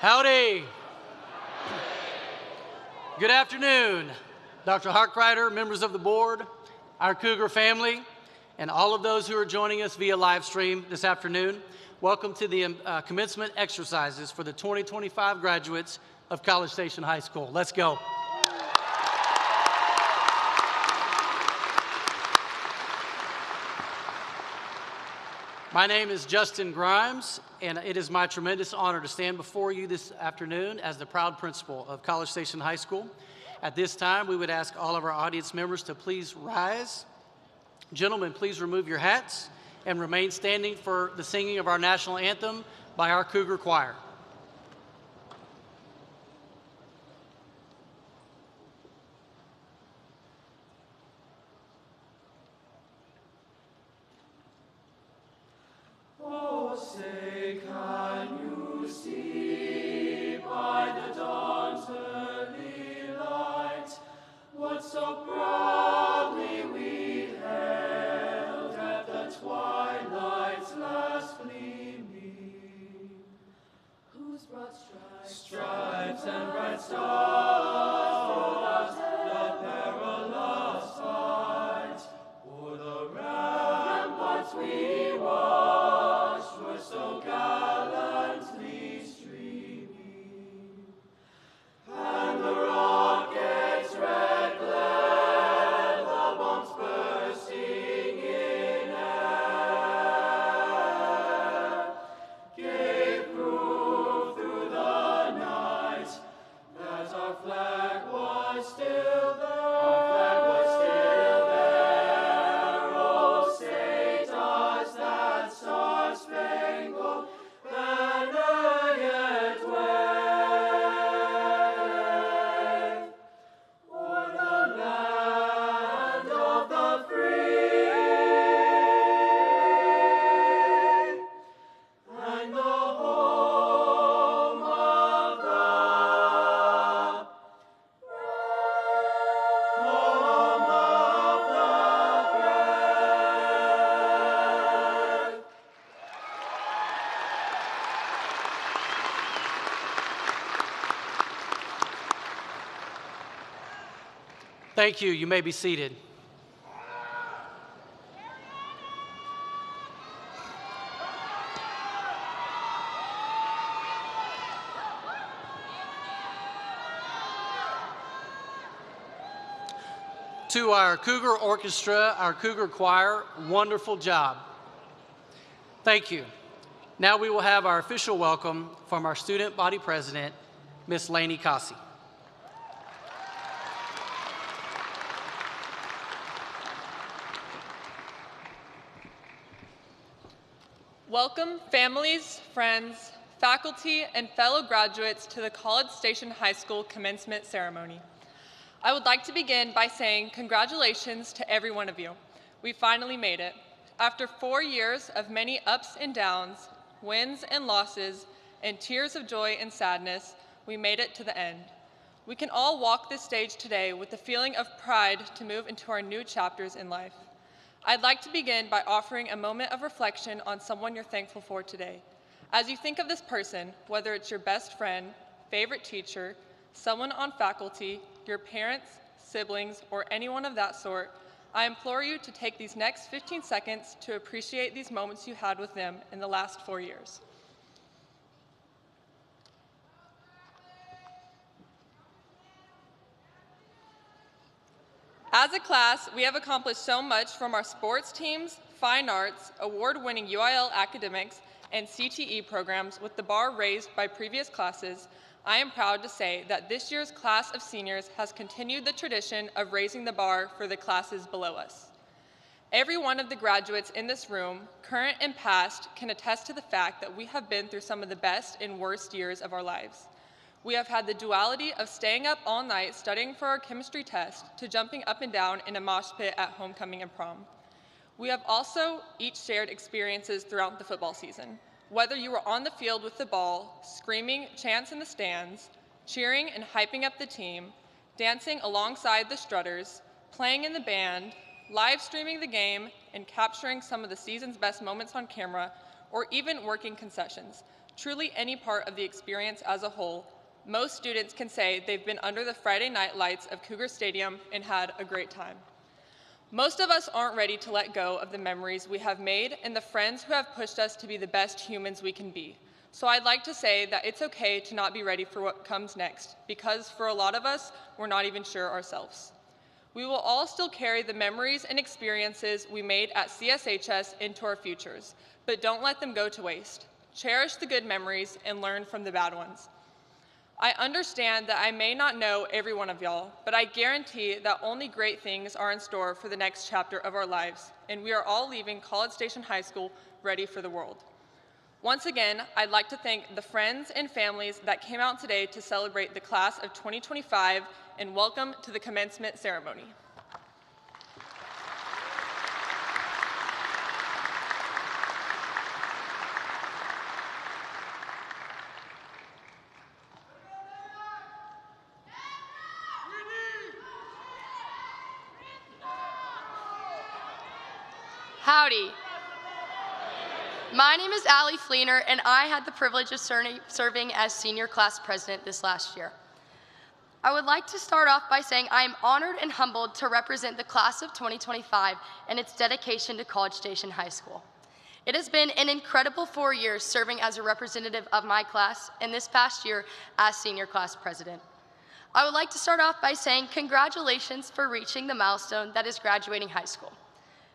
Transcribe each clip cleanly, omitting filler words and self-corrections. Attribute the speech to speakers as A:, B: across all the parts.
A: Howdy. Good afternoon, Dr. Harkrider, members of the board, our Cougar family, and all of those who are joining us via live stream this afternoon. Welcome to the commencement exercises for the 2025 graduates of College Station High School. Let's go. My name is Justin Grimes, and it is my tremendous honor to stand before you this afternoon as the proud principal of College Station High School. At this time, we would ask all of our audience members to please rise. Gentlemen, please remove your hats and remain standing for the singing of our national anthem by our Cougar Choir.
B: Oh, say, can you see by the dawn's early light what so proudly we hailed at the twilight's last gleaming, whose broad stripes and bright stars, the perilous fight, o'er the ramparts we watched were so gallantly streaming, and the rocket's red glare, the bombs bursting in air, gave proof through the night that our flag was still there. Our flag was still there. Oh, say does that star-spangled banner yet wave o'er the land of the free and the home of the brave.
A: Thank you. You may be seated. To our Cougar Orchestra, our Cougar Choir, wonderful job. Thank you. Now we will have our official welcome from our student body president, Miss Lainey Cossey.
C: Welcome families, friends, faculty, and fellow graduates to the College Station High School commencement ceremony. I would like to begin by saying congratulations to every one of you. We finally made it. After 4 years of many ups and downs, wins and losses, and tears of joy and sadness, we made it to the end. We can all walk this stage today with the feeling of pride to move into our new chapters in life. I'd like to begin by offering a moment of reflection on someone you're thankful for today. As you think of this person, whether it's your best friend, favorite teacher, someone on faculty, your parents, siblings, or anyone of that sort, I implore you to take these next 15 seconds to appreciate these moments you had with them in the last 4 years. As a class, we have accomplished so much from our sports teams, fine arts, award-winning UIL academics, and CTE programs with the bar raised by previous classes. I am proud to say that this year's class of seniors has continued the tradition of raising the bar for the classes below us. Every one of the graduates in this room, current and past, can attest to the fact that we have been through some of the best and worst years of our lives. We have had the duality of staying up all night studying for our chemistry test to jumping up and down in a mosh pit at homecoming and prom. We have also each shared experiences throughout the football season. Whether you were on the field with the ball, screaming chants in the stands, cheering and hyping up the team, dancing alongside the strutters, playing in the band, live streaming the game, and capturing some of the season's best moments on camera, or even working concessions. truly any part of the experience as a whole, most students can say they've been under the Friday night lights of Cougar Stadium and had a great time. Most of us aren't ready to let go of the memories we have made and the friends who have pushed us to be the best humans we can be. So I'd like to say that it's okay to not be ready for what comes next, because for a lot of us, we're not even sure ourselves. We will all still carry the memories and experiences we made at CSHS into our futures, but don't let them go to waste. Cherish the good memories and learn from the bad ones. I understand that I may not know every one of y'all, but I guarantee that only great things are in store for the next chapter of our lives, and we are all leaving College Station High School ready for the world. Once again, I'd like to thank the friends and families that came out today to celebrate the class of 2025, and welcome to the commencement ceremony.
D: Howdy. My name is Allie Fleener, and I had the privilege of serving as senior class president this last year. I would like to start off by saying I am honored and humbled to represent the class of 2025 and its dedication to College Station High School. It has been an incredible 4 years serving as a representative of my class, and this past year as senior class president. I would like to start off by saying congratulations for reaching the milestone that is graduating high school.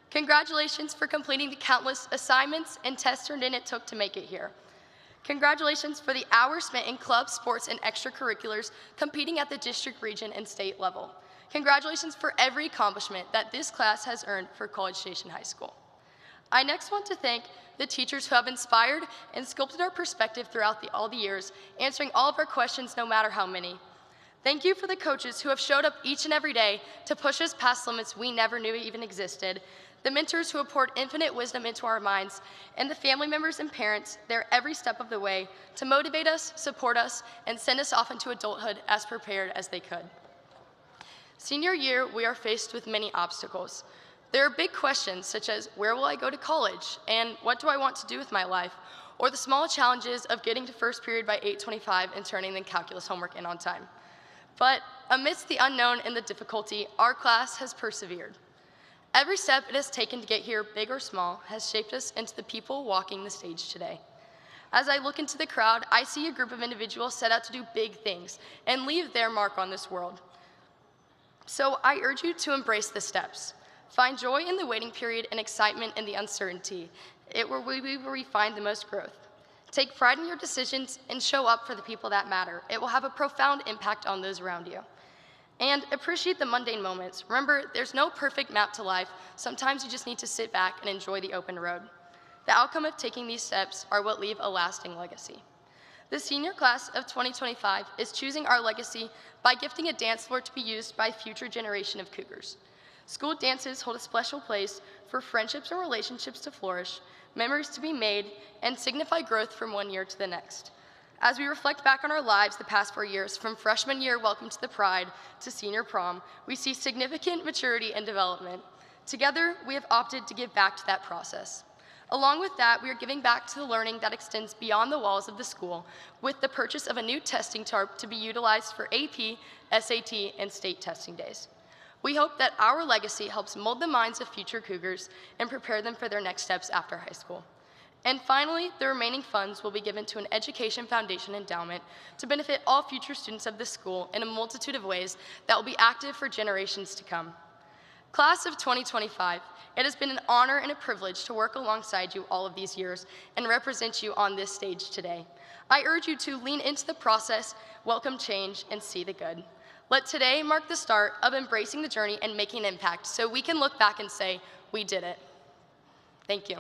D: Congratulations for completing the countless assignments and tests turned in it took to make it here. Congratulations for the hours spent in clubs, sports, and extracurriculars competing at the district, region, and state level. Congratulations for every accomplishment that this class has earned for College Station High School. I next want to thank the teachers who have inspired and sculpted our perspective throughout all the years, answering all of our questions no matter how many. Thank you for the coaches who have showed up each and every day to push us past limits we never knew even existed, the mentors who have poured infinite wisdom into our minds, and the family members and parents there every step of the way to motivate us, support us, and send us off into adulthood as prepared as they could. Senior year, we are faced with many obstacles. There are big questions such as, where will I go to college, and what do I want to do with my life, or the small challenges of getting to first period by 8:25 and turning the calculus homework in on time. But amidst the unknown and the difficulty, our class has persevered. Every step it has taken to get here, big or small, has shaped us into the people walking the stage today. As I look into the crowd, I see a group of individuals set out to do big things and leave their mark on this world. So I urge you to embrace the steps. Find joy in the waiting period and excitement in the uncertainty. It will be where we find the most growth. Take pride in your decisions and show up for the people that matter. It will have a profound impact on those around you. And appreciate the mundane moments. Remember, there's no perfect map to life. Sometimes you just need to sit back and enjoy the open road. The outcome of taking these steps are what leave a lasting legacy. The senior class of 2025 is choosing our legacy by gifting a dance floor to be used by a future generation of Cougars. School dances hold a special place for friendships and relationships to flourish, memories to be made, and signify growth from one year to the next. As we reflect back on our lives the past 4 years, from freshman year Welcome to the Pride to senior prom, we see significant maturity and development. Together, we have opted to give back to that process. Along with that, we are giving back to the learning that extends beyond the walls of the school with the purchase of a new testing tarp to be utilized for AP, SAT, and state testing days. We hope that our legacy helps mold the minds of future Cougars and prepare them for their next steps after high school. And finally, the remaining funds will be given to an Education Foundation endowment to benefit all future students of this school in a multitude of ways that will be active for generations to come. Class of 2025, it has been an honor and a privilege to work alongside you all of these years and represent you on this stage today. I urge you to lean into the process, welcome change, and see the good. Let today mark the start of embracing the journey and making an impact so we can look back and say, we did it. Thank you.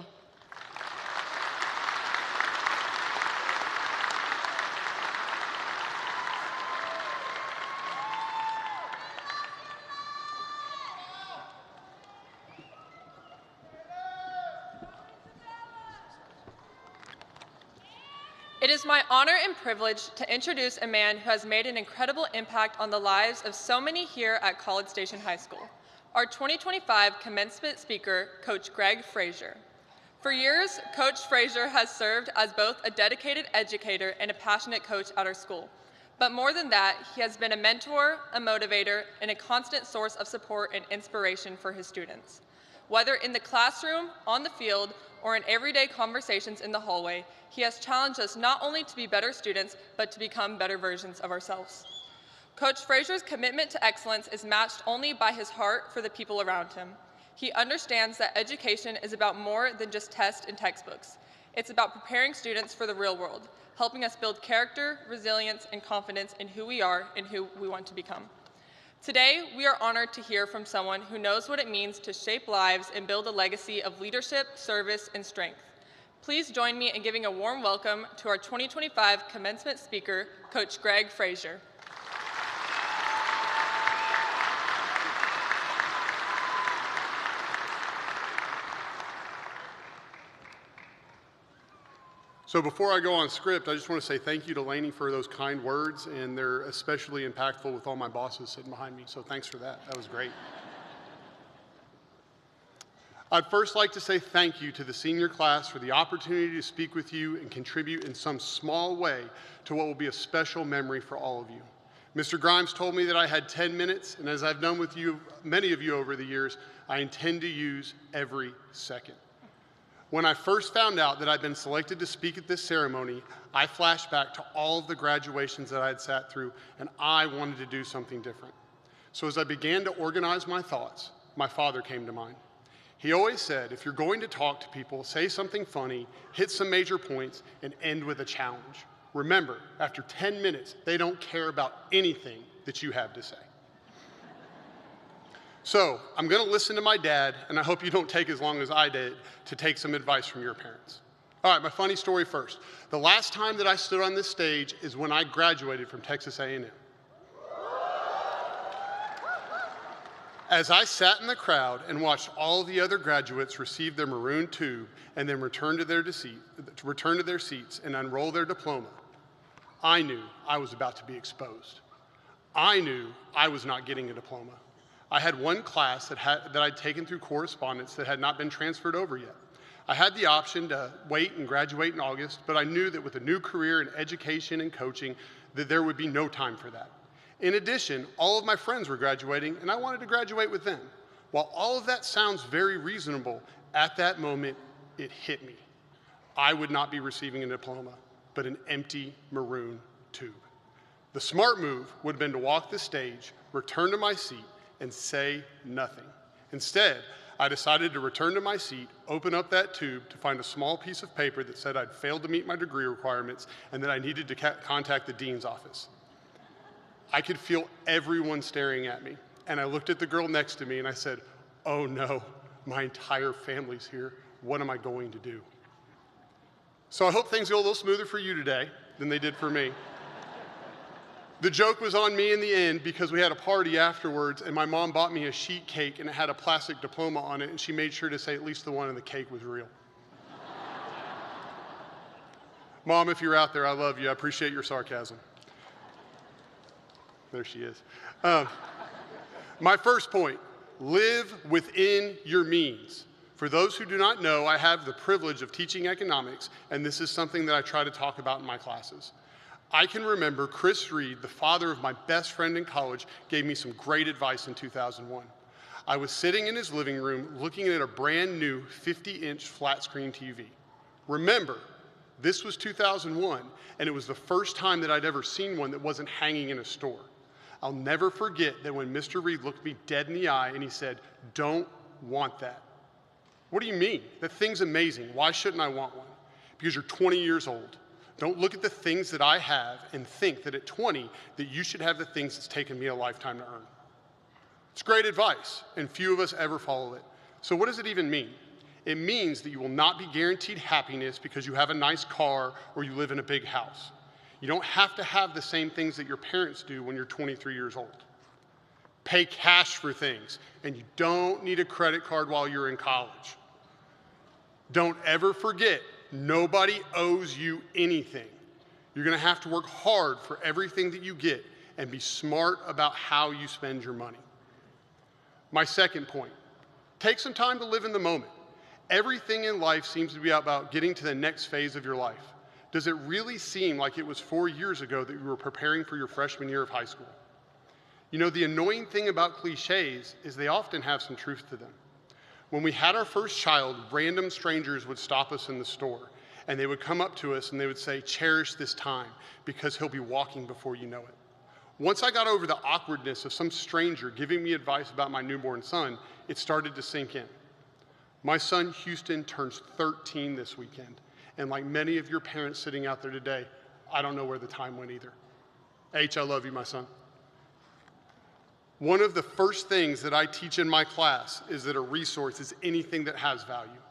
C: It is my honor and privilege to introduce a man who has made an incredible impact on the lives of so many here at College Station High School, our 2025 commencement speaker, Coach Greg Frazier. For years, Coach Frazier has served as both a dedicated educator and a passionate coach at our school. But more than that, he has been a mentor, a motivator, and a constant source of support and inspiration for his students. Whether in the classroom, on the field, or in everyday conversations in the hallway, he has challenged us not only to be better students, but to become better versions of ourselves. Coach Frazier's commitment to excellence is matched only by his heart for the people around him. He understands that education is about more than just tests and textbooks. It's about preparing students for the real world, helping us build character, resilience, and confidence in who we are and who we want to become. Today, we are honored to hear from someone who knows what it means to shape lives and build a legacy of leadership, service, and strength. Please join me in giving a warm welcome to our 2025 commencement speaker, Coach Greg Frazier.
E: So before I go on script, I just want to say thank you to Lainey for those kind words, and they're especially impactful with all my bosses sitting behind me, so thanks for that. That was great. I'd first like to say thank you to the senior class for the opportunity to speak with you and contribute in some small way to what will be a special memory for all of you. Mr. Grimes told me that I had 10 minutes, and as I've done with you, many of you over the years, I intend to use every second. When I first found out that I'd been selected to speak at this ceremony, I flashed back to all of the graduations that I had sat through, and I wanted to do something different. So as I began to organize my thoughts, my father came to mind. He always said, if you're going to talk to people, say something funny, hit some major points, and end with a challenge. Remember, after 10 minutes, they don't care about anything that you have to say. So I'm going to listen to my dad, and I hope you don't take as long as I did to take some advice from your parents. All right, my funny story first. The last time that I stood on this stage is when I graduated from Texas A&M. As I sat in the crowd and watched all the other graduates receive their maroon tube and then return to their seats and unroll their diploma, I knew I was about to be exposed. I knew I was not getting a diploma. I had one class that I'd taken through correspondence that had not been transferred over yet. I had the option to wait and graduate in August, but I knew that with a new career in education and coaching, that there would be no time for that. In addition, all of my friends were graduating, and I wanted to graduate with them. While all of that sounds very reasonable, at that moment, it hit me. I would not be receiving a diploma, but an empty maroon tube. The smart move would have been to walk the stage, return to my seat, and say nothing. Instead, I decided to return to my seat, open up that tube to find a small piece of paper that said I'd failed to meet my degree requirements and that I needed to contact the dean's office. I could feel everyone staring at me, and I looked at the girl next to me and I said, oh no, my entire family's here. What am I going to do? So I hope things go a little smoother for you today than they did for me. The joke was on me in the end because we had a party afterwards and my mom bought me a sheet cake and it had a plastic diploma on it, and she made sure to say at least the one in the cake was real. Mom, if you're out there, I love you. I appreciate your sarcasm. There she is. My first point, live within your means. For those who do not know, I have the privilege of teaching economics, and this is something that I try to talk about in my classes. I can remember Chris Reed, the father of my best friend in college, gave me some great advice in 2001. I was sitting in his living room looking at a brand new 50-inch flat screen TV. Remember, this was 2001, and it was the first time that I'd ever seen one that wasn't hanging in a store. I'll never forget that when Mr. Reed looked me dead in the eye and he said, "Don't want that." What do you mean? That thing's amazing. Why shouldn't I want one? Because you're 20 years old. Don't look at the things that I have and think that at 20 that you should have the things that's taken me a lifetime to earn. It's great advice, and few of us ever follow it. So what does it even mean? It means that you will not be guaranteed happiness because you have a nice car or you live in a big house. You don't have to have the same things that your parents do when you're 23 years old. Pay cash for things, and you don't need a credit card while you're in college. Don't ever forget, nobody owes you anything. You're going to have to work hard for everything that you get and be smart about how you spend your money. My second point, take some time to live in the moment. Everything in life seems to be about getting to the next phase of your life. Does it really seem like it was 4 years ago that you were preparing for your freshman year of high school? You know, the annoying thing about cliches is they often have some truth to them. When we had our first child, random strangers would stop us in the store, and they would come up to us and they would say, "Cherish this time, because he'll be walking before you know it." Once I got over the awkwardness of some stranger giving me advice about my newborn son, it started to sink in. My son, Houston, turns 13 this weekend, and like many of your parents sitting out there today, I don't know where the time went either. H, I love you, my son. One of the first things that I teach in my class is that a resource is anything that has value.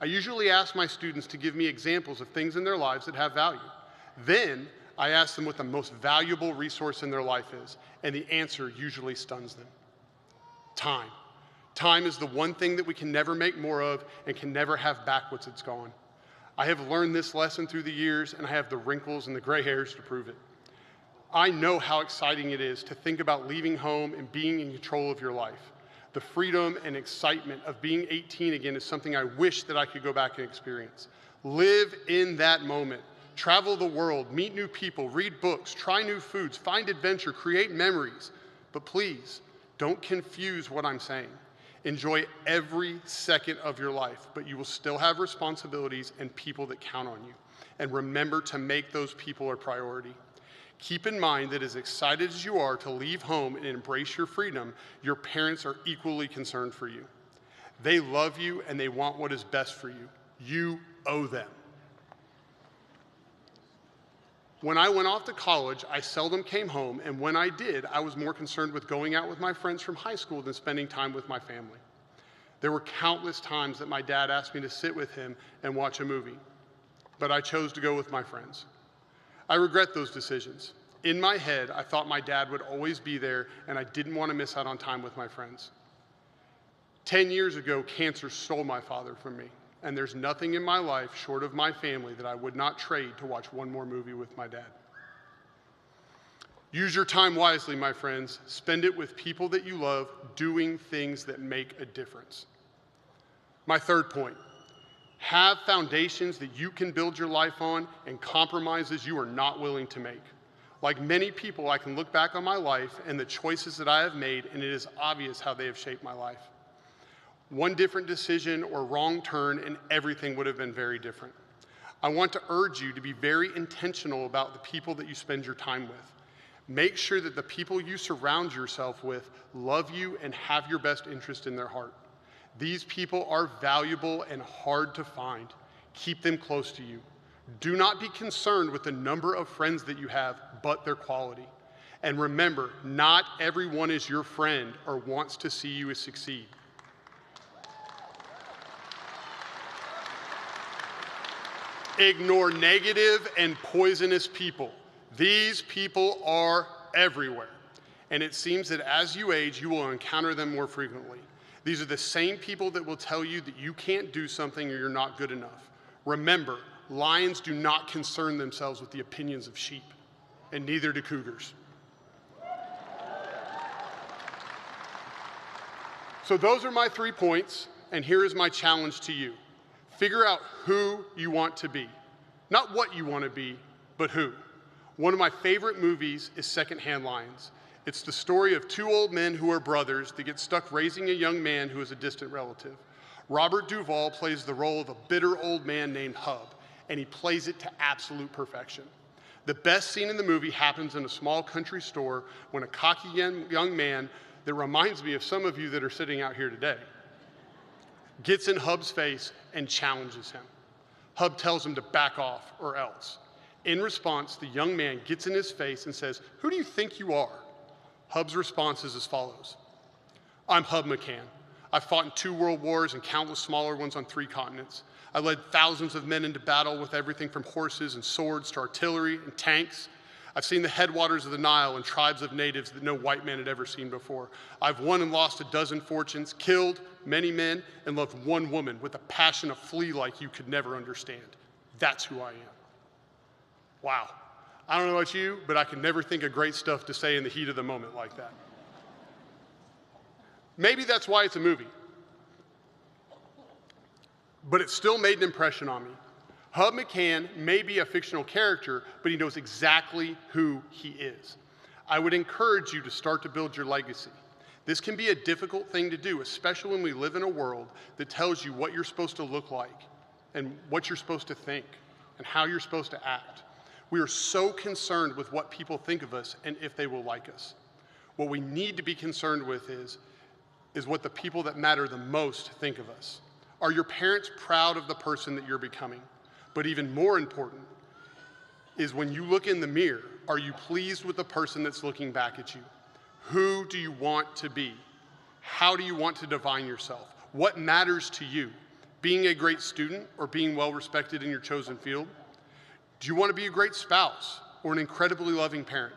E: I usually ask my students to give me examples of things in their lives that have value. Then I ask them what the most valuable resource in their life is, and the answer usually stuns them. Time. Time is the one thing that we can never make more of and can never have back once it's gone. I have learned this lesson through the years, and I have the wrinkles and the gray hairs to prove it. I know how exciting it is to think about leaving home and being in control of your life. The freedom and excitement of being 18 again is something I wish that I could go back and experience. Live in that moment. Travel the world, meet new people, read books, try new foods, find adventure, create memories. But please, don't confuse what I'm saying. Enjoy every second of your life, but you will still have responsibilities and people that count on you. And remember to make those people a priority. Keep in mind that as excited as you are to leave home and embrace your freedom, your parents are equally concerned for you. They love you and they want what is best for you. You owe them. When I went off to college, I seldom came home, and when I did, I was more concerned with going out with my friends from high school than spending time with my family. There were countless times that my dad asked me to sit with him and watch a movie, but I chose to go with my friends. I regret those decisions. In my head, I thought my dad would always be there, and I didn't want to miss out on time with my friends. 10 years ago, cancer stole my father from me, and there's nothing in my life short of my family that I would not trade to watch one more movie with my dad. Use your time wisely, my friends. Spend it with people that you love, doing things that make a difference. My third point. Have foundations that you can build your life on and compromises you are not willing to make. Like many people, I can look back on my life and the choices that I have made, and it is obvious how they have shaped my life. One different decision or wrong turn and everything would have been very different. I want to urge you to be very intentional about the people that you spend your time with. Make sure that the people you surround yourself with love you and have your best interest in their heart. These people are valuable and hard to find. Keep them close to you. Do not be concerned with the number of friends that you have, but their quality. And remember, not everyone is your friend or wants to see you succeed. Ignore negative and poisonous people. These people are everywhere. And it seems that as you age, you will encounter them more frequently. These are the same people that will tell you that you can't do something or you're not good enough. Remember, lions do not concern themselves with the opinions of sheep, and neither do cougars. So those are my 3 points, and here is my challenge to you. Figure out who you want to be. Not what you want to be, but who. One of my favorite movies is Secondhand Lions. It's the story of 2 old men who are brothers that get stuck raising a young man who is a distant relative. Robert Duvall plays the role of a bitter old man named Hub, and he plays it to absolute perfection. The best scene in the movie happens in a small country store when a cocky young man that reminds me of some of you that are sitting out here today gets in Hub's face and challenges him. Hub tells him to back off or else. In response, the young man gets in his face and says, "Who do you think you are?" Hub's response is as follows. "I'm Hub McCann. I fought in 2 world wars and countless smaller ones on 3 continents. I led thousands of men into battle with everything from horses and swords to artillery and tanks. I've seen the headwaters of the Nile and tribes of natives that no white man had ever seen before. I've won and lost a dozen fortunes, killed many men, and loved one woman with a passion a flea like you could never understand. That's who I am." Wow. I don't know about you, but I can never think of great stuff to say in the heat of the moment like that. Maybe that's why it's a movie. but it still made an impression on me. Hub McCann may be a fictional character, but he knows exactly who he is. I would encourage you to start to build your legacy. This can be a difficult thing to do, especially when we live in a world that tells you what you're supposed to look like and what you're supposed to think and how you're supposed to act. We are so concerned with what people think of us and if they will like us. What we need to be concerned with is what the people that matter the most think of us. Are your parents proud of the person that you're becoming? But even more important is when you look in the mirror, are you pleased with the person that's looking back at you? Who do you want to be? How do you want to define yourself? What matters to you? Being a great student or being well respected in your chosen field? Do you want to be a great spouse or an incredibly loving parent?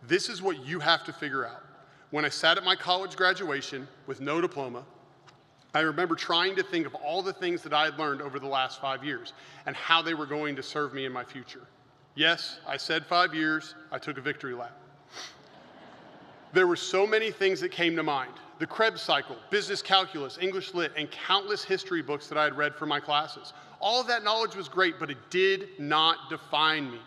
E: This is what you have to figure out. When I sat at my college graduation with no diploma, I remember trying to think of all the things that I had learned over the last 5 years and how they were going to serve me in my future. Yes, I said 5 years, I took a victory lap. There were so many things that came to mind. The Krebs cycle, business calculus, English lit, and countless history books that I had read for my classes. All of that knowledge was great, but it did not define me.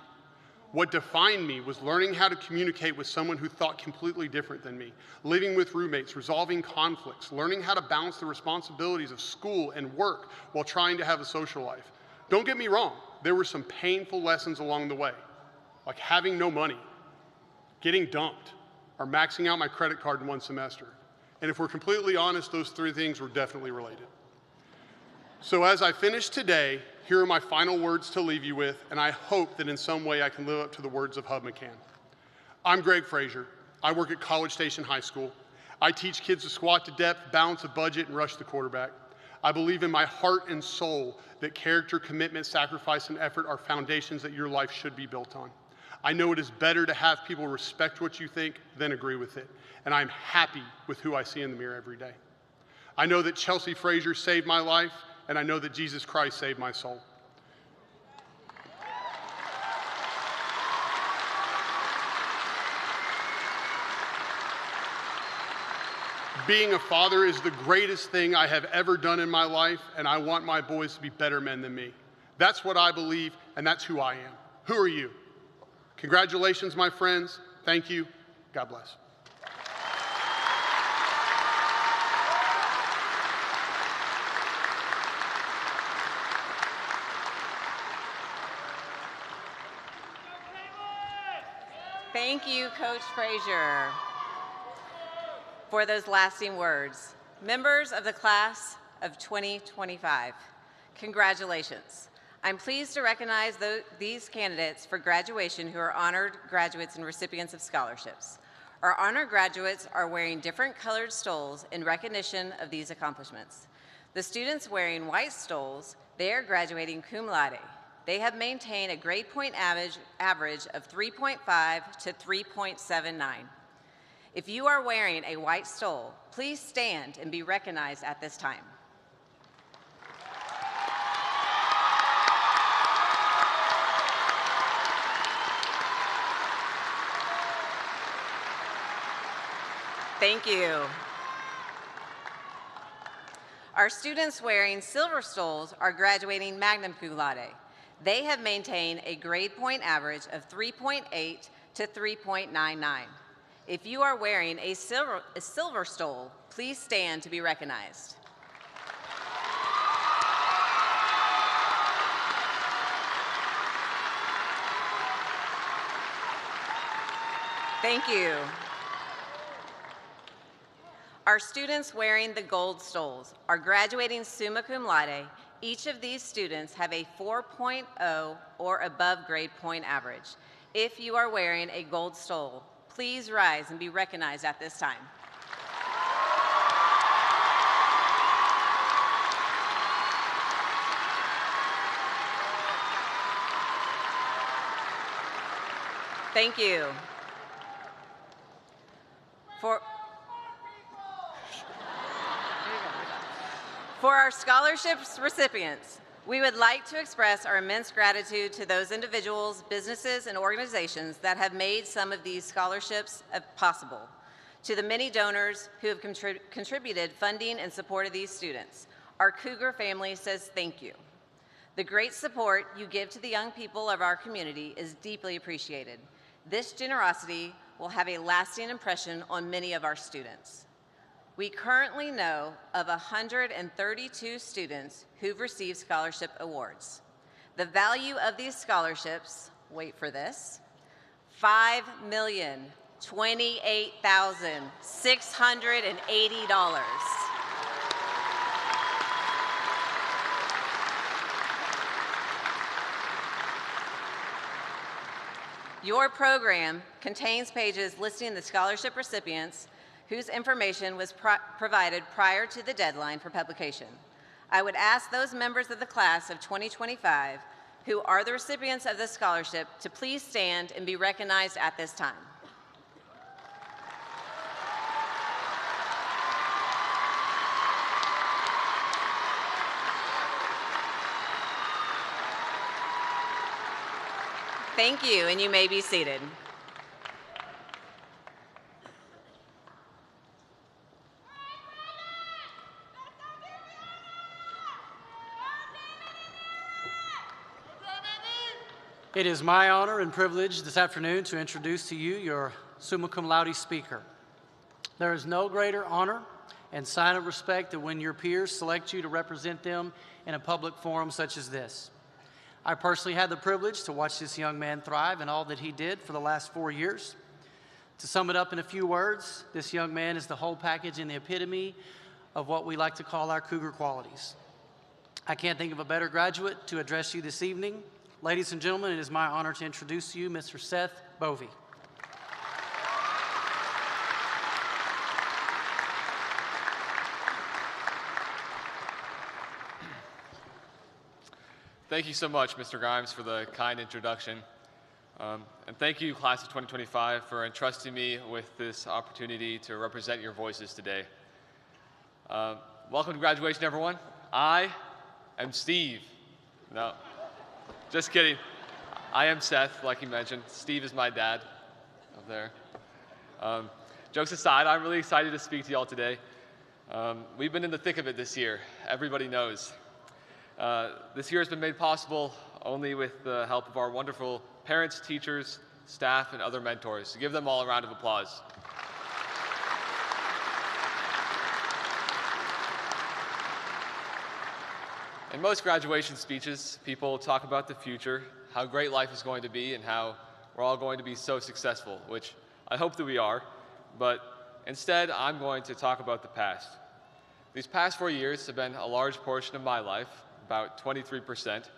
E: What defined me was learning how to communicate with someone who thought completely different than me, living with roommates, resolving conflicts, learning how to balance the responsibilities of school and work while trying to have a social life. Don't get me wrong, there were some painful lessons along the way, like having no money, getting dumped, or maxing out my credit card in one semester. And if we're completely honest, those three things were definitely related. So as I finish today, here are my final words to leave you with, and I hope that in some way I can live up to the words of Hub McCann. I'm Greg Frazier. I work at College Station High School. I teach kids to squat to depth, balance a budget, and rush the quarterback. I believe in my heart and soul that character, commitment, sacrifice, and effort are foundations that your life should be built on. I know it is better to have people respect what you think than agree with it, and I'm happy with who I see in the mirror every day. I know that Chelsea Frazier saved my life, and I know that Jesus Christ saved my soul. Being a father is the greatest thing I have ever done in my life, and I want my boys to be better men than me. That's what I believe, and that's who I am. Who are you? Congratulations, my friends. Thank you. God bless.
F: Thank you, Coach Frazier, for those lasting words. Members of the class of 2025, congratulations. I'm pleased to recognize these candidates for graduation who are honored graduates and recipients of scholarships. Our honored graduates are wearing different colored stoles in recognition of these accomplishments. The students wearing white stoles, they are graduating cum laude. They have maintained a grade point average of 3.5 to 3.79. If you are wearing a white stole, please stand and be recognized at this time. Thank you. Our students wearing silver stoles are graduating magna cum laude. They have maintained a grade point average of 3.8 to 3.99. If you are wearing a silver stole, please stand to be recognized. Thank you. Our students wearing the gold stoles are graduating summa cum laude. Each of these students have a 4.0 or above grade point average. If you are wearing a gold stole, please rise and be recognized at this time. Thank you. For our scholarships recipients, we would like to express our immense gratitude to those individuals, businesses, and organizations that have made some of these scholarships possible, to the many donors who have contributed funding and support of these students. our Cougar family says thank you. The great support you give to the young people of our community is deeply appreciated. This generosity will have a lasting impression on many of our students. We currently know of 132 students who've received scholarship awards. The value of these scholarships, wait for this, $5,028,680. Your program contains pages listing the scholarship recipients whose information was provided prior to the deadline for publication. I would ask those members of the class of 2025 who are the recipients of this scholarship to please stand and be recognized at this time. Thank you, and you may be seated.
A: It is my honor and privilege this afternoon to introduce to you your summa cum laude speaker. There is no greater honor and sign of respect than when your peers select you to represent them in a public forum such as this. I personally had the privilege to watch this young man thrive in all that he did for the last 4 years. To sum it up in a few words, this young man is the whole package and the epitome of what we like to call our Cougar qualities. I can't think of a better graduate to address you this evening. Ladies and gentlemen, it is my honor to introduce to you Mr. Seth Bovey.
G: Thank you so much, Mr. Grimes, for the kind introduction. And thank you, Class of 2025, for entrusting me with this opportunity to represent your voices today. Welcome to graduation, everyone. I am Steve. No, just kidding. I am Seth, like you mentioned. Steve is my dad up there. Jokes aside, I'm really excited to speak to you all today. We've been in the thick of it this year. Everybody knows. This year has been made possible only with the help of our wonderful parents, teachers, staff, and other mentors. So give them all a round of applause. In most graduation speeches, people talk about the future, how great life is going to be, and how we're all going to be so successful, which I hope that we are, but instead I'm going to talk about the past. These past 4 years have been a large portion of my life, about 23%,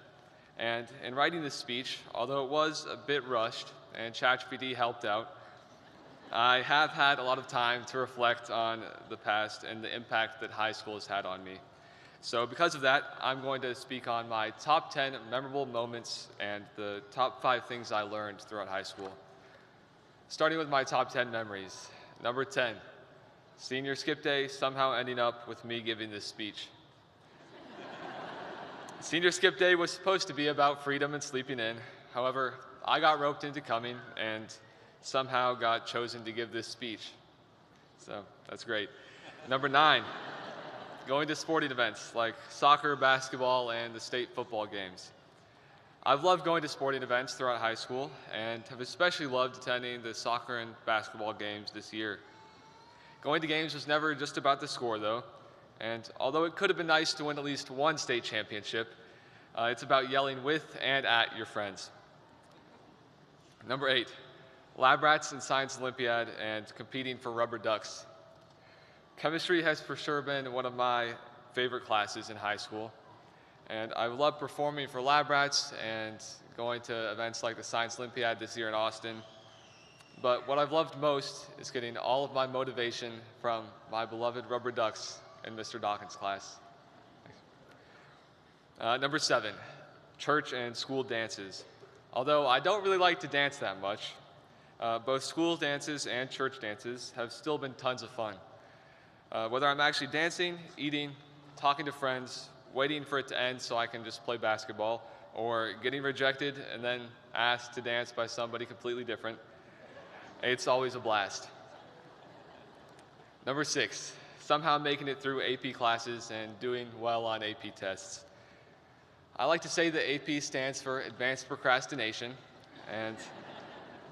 G: and in writing this speech, although it was a bit rushed and ChatGPT helped out, I have had a lot of time to reflect on the past and the impact that high school has had on me. So because of that, I'm going to speak on my top 10 memorable moments and the top 5 things I learned throughout high school. Starting with my top 10 memories. Number 10, senior skip day somehow ending up with me giving this speech. Senior skip day was supposed to be about freedom and sleeping in. However, I got roped into coming and somehow got chosen to give this speech. So that's great. Number 9, going to sporting events like soccer, basketball, and the state football games. I've loved going to sporting events throughout high school and have especially loved attending the soccer and basketball games this year. Going to games was never just about the score, though. And although it could have been nice to win at least one state championship, it's about yelling with and at your friends. Number 8, lab rats and science Olympiad and competing for rubber ducks. Chemistry has for sure been one of my favorite classes in high school. And I love performing for lab rats and going to events like the Science Olympiad this year in Austin. But what I've loved most is getting all of my motivation from my beloved rubber ducks in Mr. Dawkins' class. Number 7, church and school dances. Although I don't really like to dance that much, both school dances and church dances have still been tons of fun. Whether I'm actually dancing, eating, talking to friends, waiting for it to end so I can just play basketball, or getting rejected and then asked to dance by somebody completely different, it's always a blast. Number 6, somehow making it through AP classes and doing well on AP tests. I like to say that AP stands for Advanced Procrastination,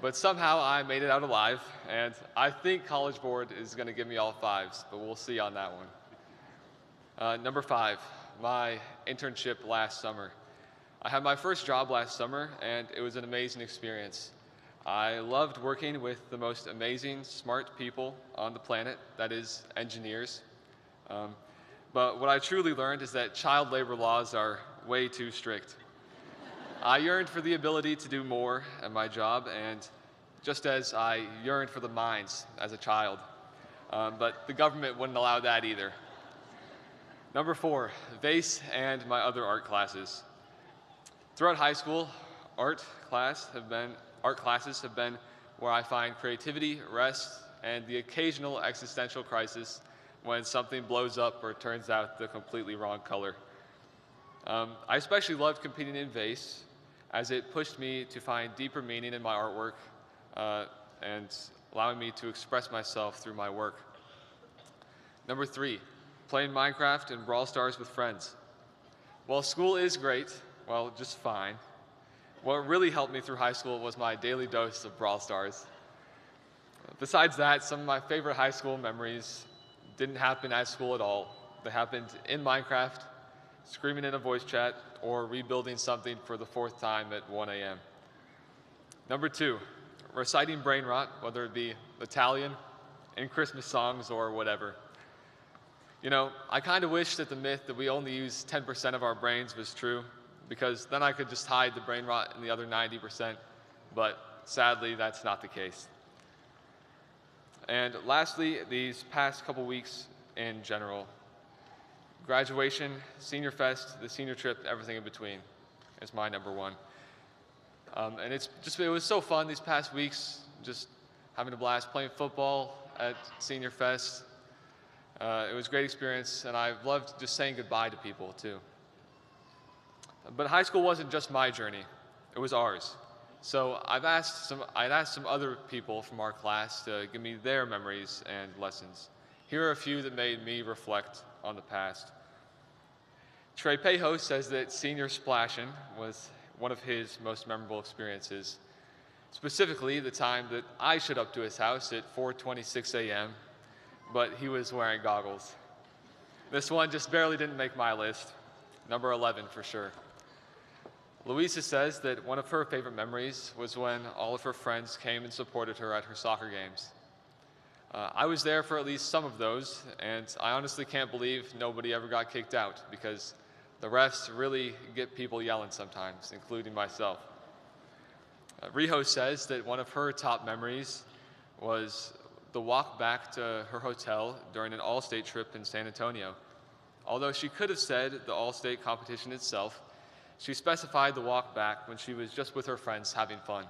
G: but somehow I made it out alive, and I think College Board is going to give me all 5s, but we'll see on that one. Number 5, my internship last summer. I had my first job last summer, and it was an amazing experience. I loved working with the most amazing, smart people on the planet, that is, engineers. But what I truly learned is that child labor laws are way too strict. I yearned for the ability to do more at my job, and just as I yearned for the mines as a child. But the government wouldn't allow that either. Number 4, vase and my other art classes. Throughout high school, art classes have been where I find creativity, rest, and the occasional existential crisis when something blows up or turns out the completely wrong color. I especially loved competing in vase, as it pushed me to find deeper meaning in my artwork and allowing me to express myself through my work. Number 3, playing Minecraft and Brawl Stars with friends. While school is great, well, just fine, what really helped me through high school was my daily dose of Brawl Stars. Besides that, some of my favorite high school memories didn't happen at school at all. They happened in Minecraft, screaming in a voice chat, or rebuilding something for the 4th time at 1 a.m. Number 2, reciting brain rot, whether it be Italian, in Christmas songs, or whatever. You know, I kind of wish that the myth that we only use 10% of our brains was true, because then I could just hide the brain rot in the other 90%, but sadly, that's not the case. And lastly, these past couple weeks in general, graduation, senior fest, the senior trip, everything in between is my number 1. And it was so fun these past weeks, just having a blast playing football at senior fest. It was a great experience, and I've loved just saying goodbye to people too. But high school wasn't just my journey, it was ours. So I'd asked some other people from our class to give me their memories and lessons. Here are a few that made me reflect on the past. Trey Pejo says that senior splashing was one of his most memorable experiences. Specifically, the time that I showed up to his house at 4:26 a.m., but he was wearing goggles. This one just barely didn't make my list. Number 11 for sure. Louisa says that one of her favorite memories was when all of her friends came and supported her at her soccer games. I was there for at least some of those, and I honestly can't believe nobody ever got kicked out, because the refs really get people yelling sometimes, including myself. Riho says that one of her top memories was the walk back to her hotel during an all-state trip in San Antonio. Although she could have said the all-state competition itself, she specified the walk back when she was just with her friends having fun.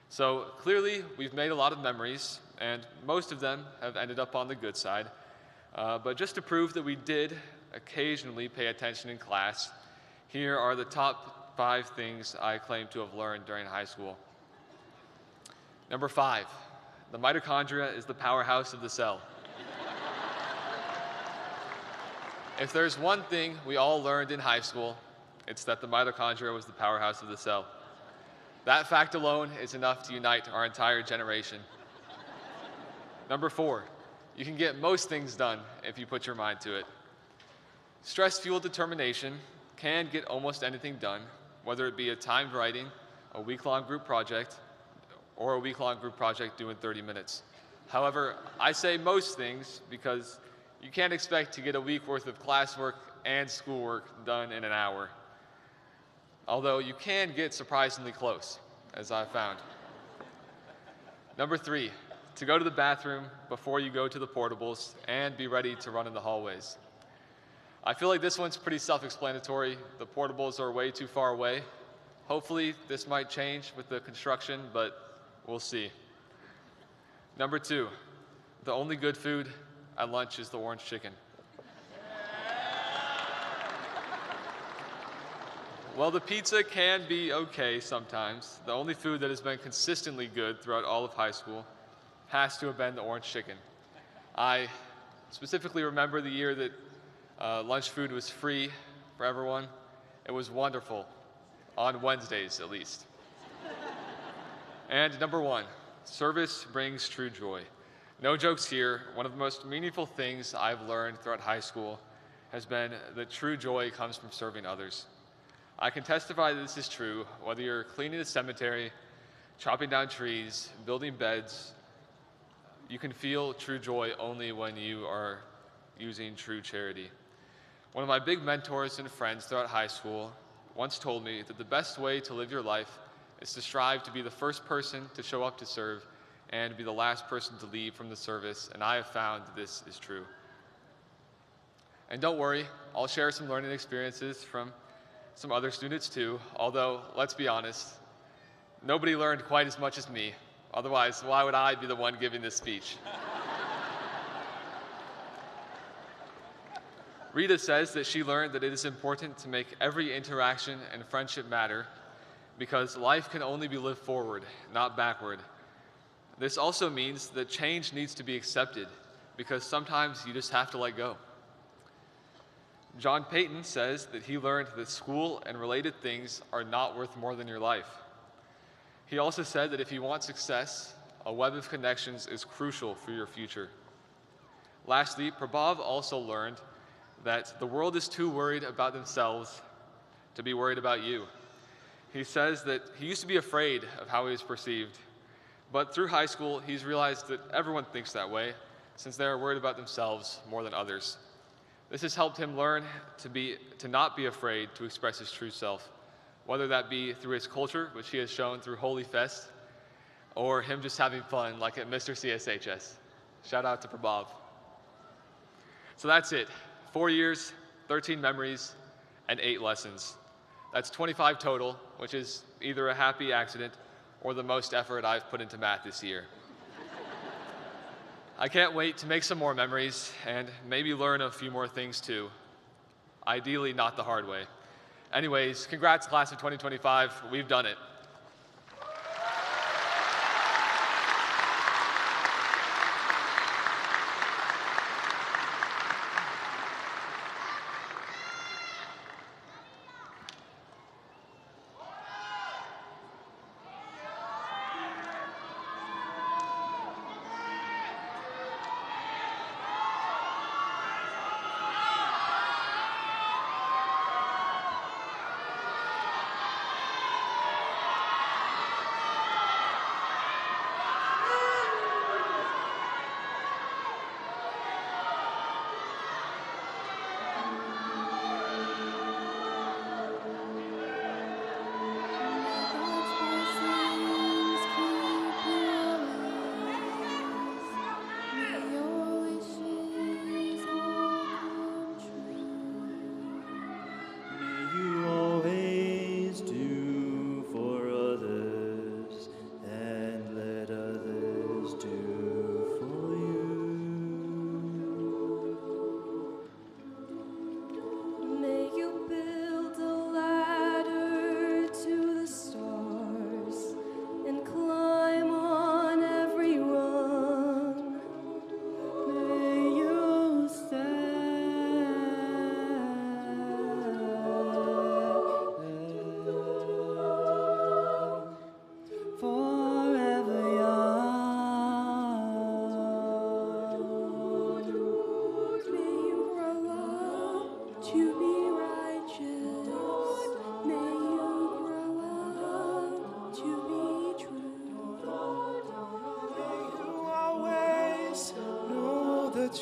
G: So clearly, we've made a lot of memories, and most of them have ended up on the good side. But just to prove that we did occasionally pay attention in class, here are the top 5 things I claim to have learned during high school. Number 5, the mitochondria is the powerhouse of the cell. If there's one thing we all learned in high school, it's that the mitochondria was the powerhouse of the cell. That fact alone is enough to unite our entire generation. Number 4, you can get most things done if you put your mind to it. Stress-fueled determination can get almost anything done, whether it be a timed writing, a week-long group project, or a week-long group project due in 30 minutes. However, I say most things because you can't expect to get a week worth of classwork and schoolwork done in an hour. Although you can get surprisingly close, as I've found. Number 3, to go to the bathroom before you go to the portables and be ready to run in the hallways. I feel like this one's pretty self-explanatory. The portables are way too far away. Hopefully this might change with the construction, but we'll see. Number 2, the only good food at lunch is the orange chicken. Well, the pizza can be okay sometimes. The only food that has been consistently good throughout all of high school has to have been the orange chicken. I specifically remember the year that lunch food was free for everyone. It was wonderful, on Wednesdays at least. And number one, service brings true joy. No jokes here. One of the most meaningful things I've learned throughout high school has been that true joy comes from serving others. I can testify that this is true, whether you're cleaning a cemetery, chopping down trees, building beds. You can feel true joy only when you are using true charity. One of my big mentors and friends throughout high school once told me that the best way to live your life is to strive to be the first person to show up to serve and be the last person to leave from the service, and I have found that this is true. And don't worry, I'll share some learning experiences from some other students too, although, let's be honest, nobody learned quite as much as me. Otherwise, why would I be the one giving this speech? Rita says that she learned that it is important to make every interaction and friendship matter because life can only be lived forward, not backward. This also means that change needs to be accepted because sometimes you just have to let go. John Payton says that he learned that school and related things are not worth more than your life. He also said that if you want success, a web of connections is crucial for your future. Lastly, Prabhav also learned that the world is too worried about themselves to be worried about you. He says that he used to be afraid of how he was perceived, but through high school, he's realized that everyone thinks that way since they are worried about themselves more than others. This has helped him learn to not be afraid to express his true self, whether that be through his culture, which he has shown through Holy Fest, or him just having fun like at Mr. CSHS. Shout out to Prabhav. So that's it. 4 years, 13 memories, and 8 lessons. That's 25 total, which is either a happy accident or the most effort I've put into math this year. I can't wait to make some more memories and maybe learn a few more things too. Ideally, not the hard way. Anyways, congrats, class of 2025. We've done it.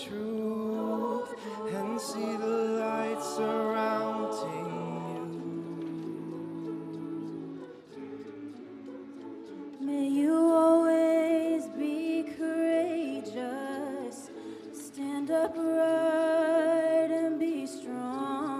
B: Truth and see the light surrounding you. May you always be courageous, stand upright and be strong.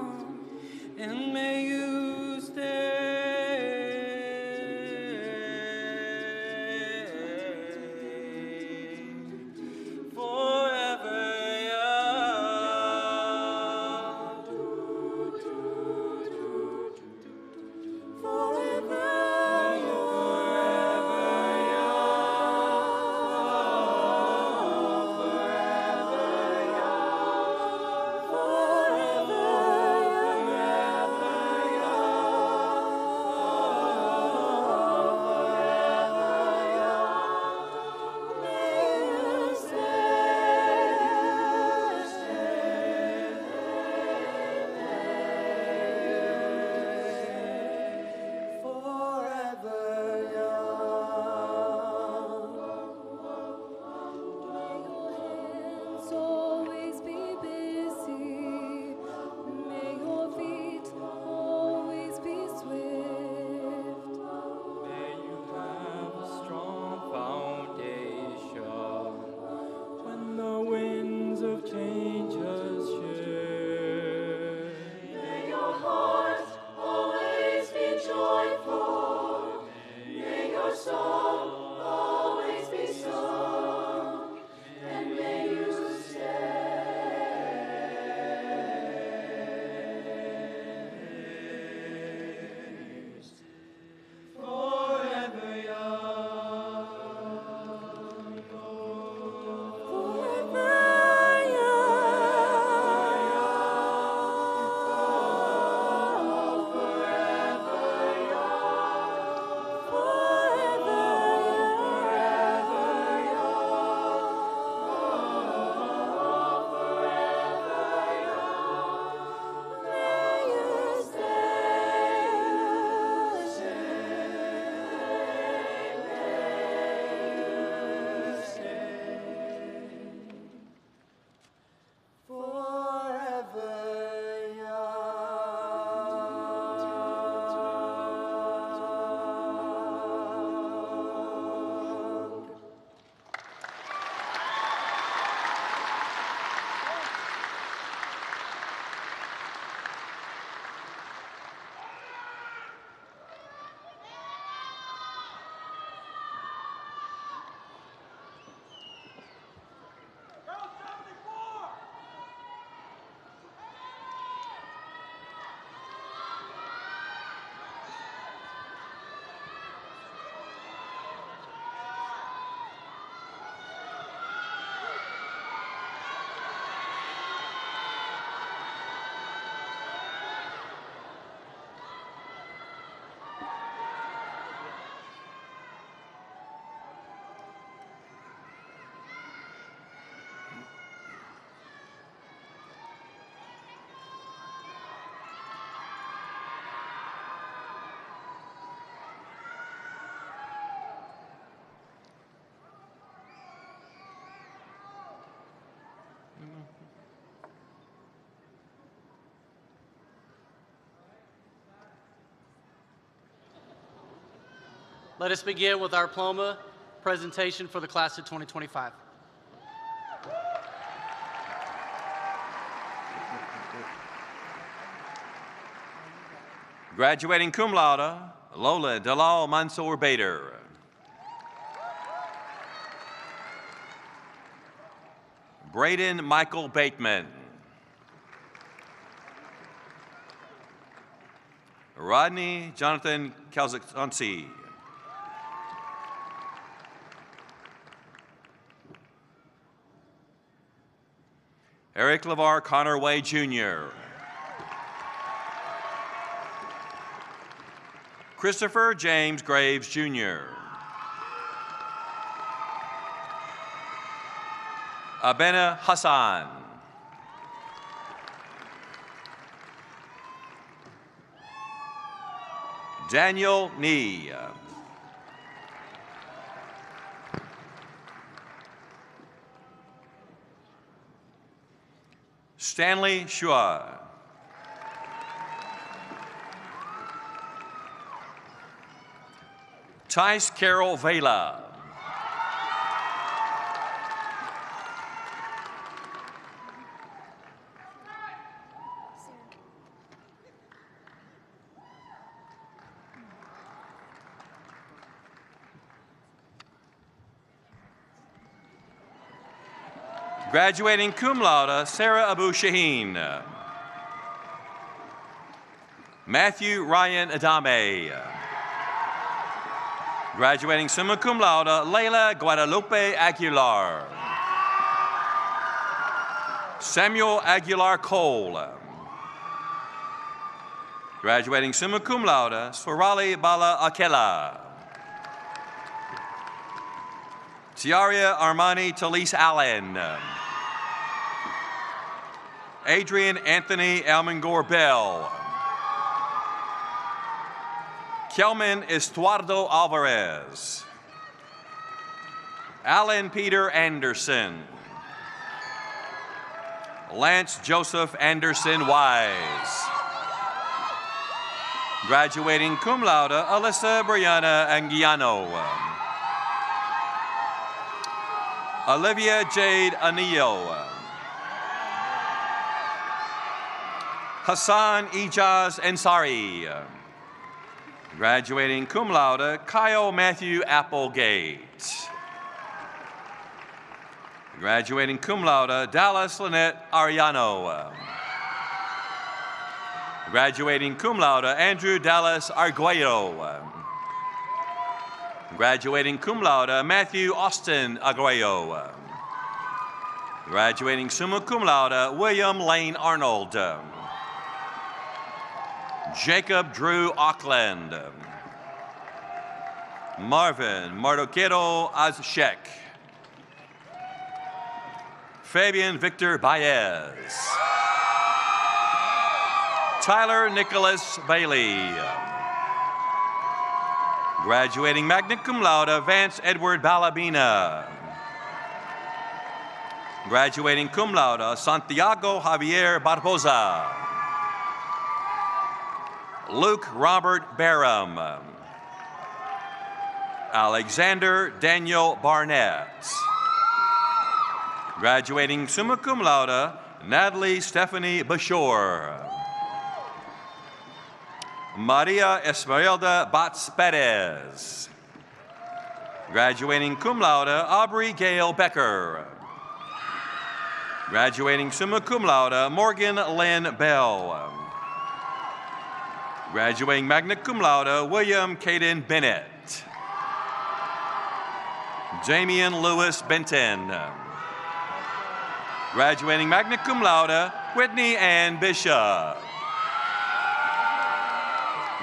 A: Let us begin with our diploma presentation for the class of 2025.
H: Graduating cum laude, Lola Dalal Mansour Bader. Braden Michael Bateman. Rodney Jonathan Kalzaksansi. Eric LeVar Connor Way Jr. Christopher James Graves Jr. Abena Hassan. Daniel Nee. Stanley Shua. Tice Carol Vela. Graduating cum laude, Sarah Abu Shaheen. Matthew Ryan Adame. Graduating summa cum laude, Layla Guadalupe Aguilar. Samuel Aguilar Cole. Graduating summa cum laude, Swarali Bala Akela. Tiaria Armani Talise Allen. Adrian Anthony Almengor Bell. Kelman Estuardo Alvarez. Alan Peter Anderson. Lance Joseph Anderson Wise. Graduating cum laude, Alyssa Brianna Anguiano. Olivia Jade Anillo. Hassan Ijaz Ansari. Graduating cum laude, Kyle Matthew Applegate. Graduating cum laude, Dallas Lynette Ariano. Graduating cum laude, Andrew Dallas Arguello. Graduating cum laude, Matthew Austin Arguello. Graduating summa cum laude, William Lane Arnold. Jacob Drew Auckland. Marvin Mardoquero Azshek. Fabian Victor Baez. Tyler Nicholas Bailey. Graduating magna cum laude, Vance Edward Balabina. Graduating cum laude, Santiago Javier Barboza. Luke Robert Barham. Alexander Daniel Barnett. Graduating summa cum laude, Natalie Stephanie Bashore. Maria Esmeralda Batz Perez. Graduating cum laude, Aubrey Gail Becker. Graduating summa cum laude, Morgan Lynn Bell. Graduating magna cum laude, William Caden Bennett. Damian Lewis Benton. Graduating magna cum laude, Whitney Ann Bishop.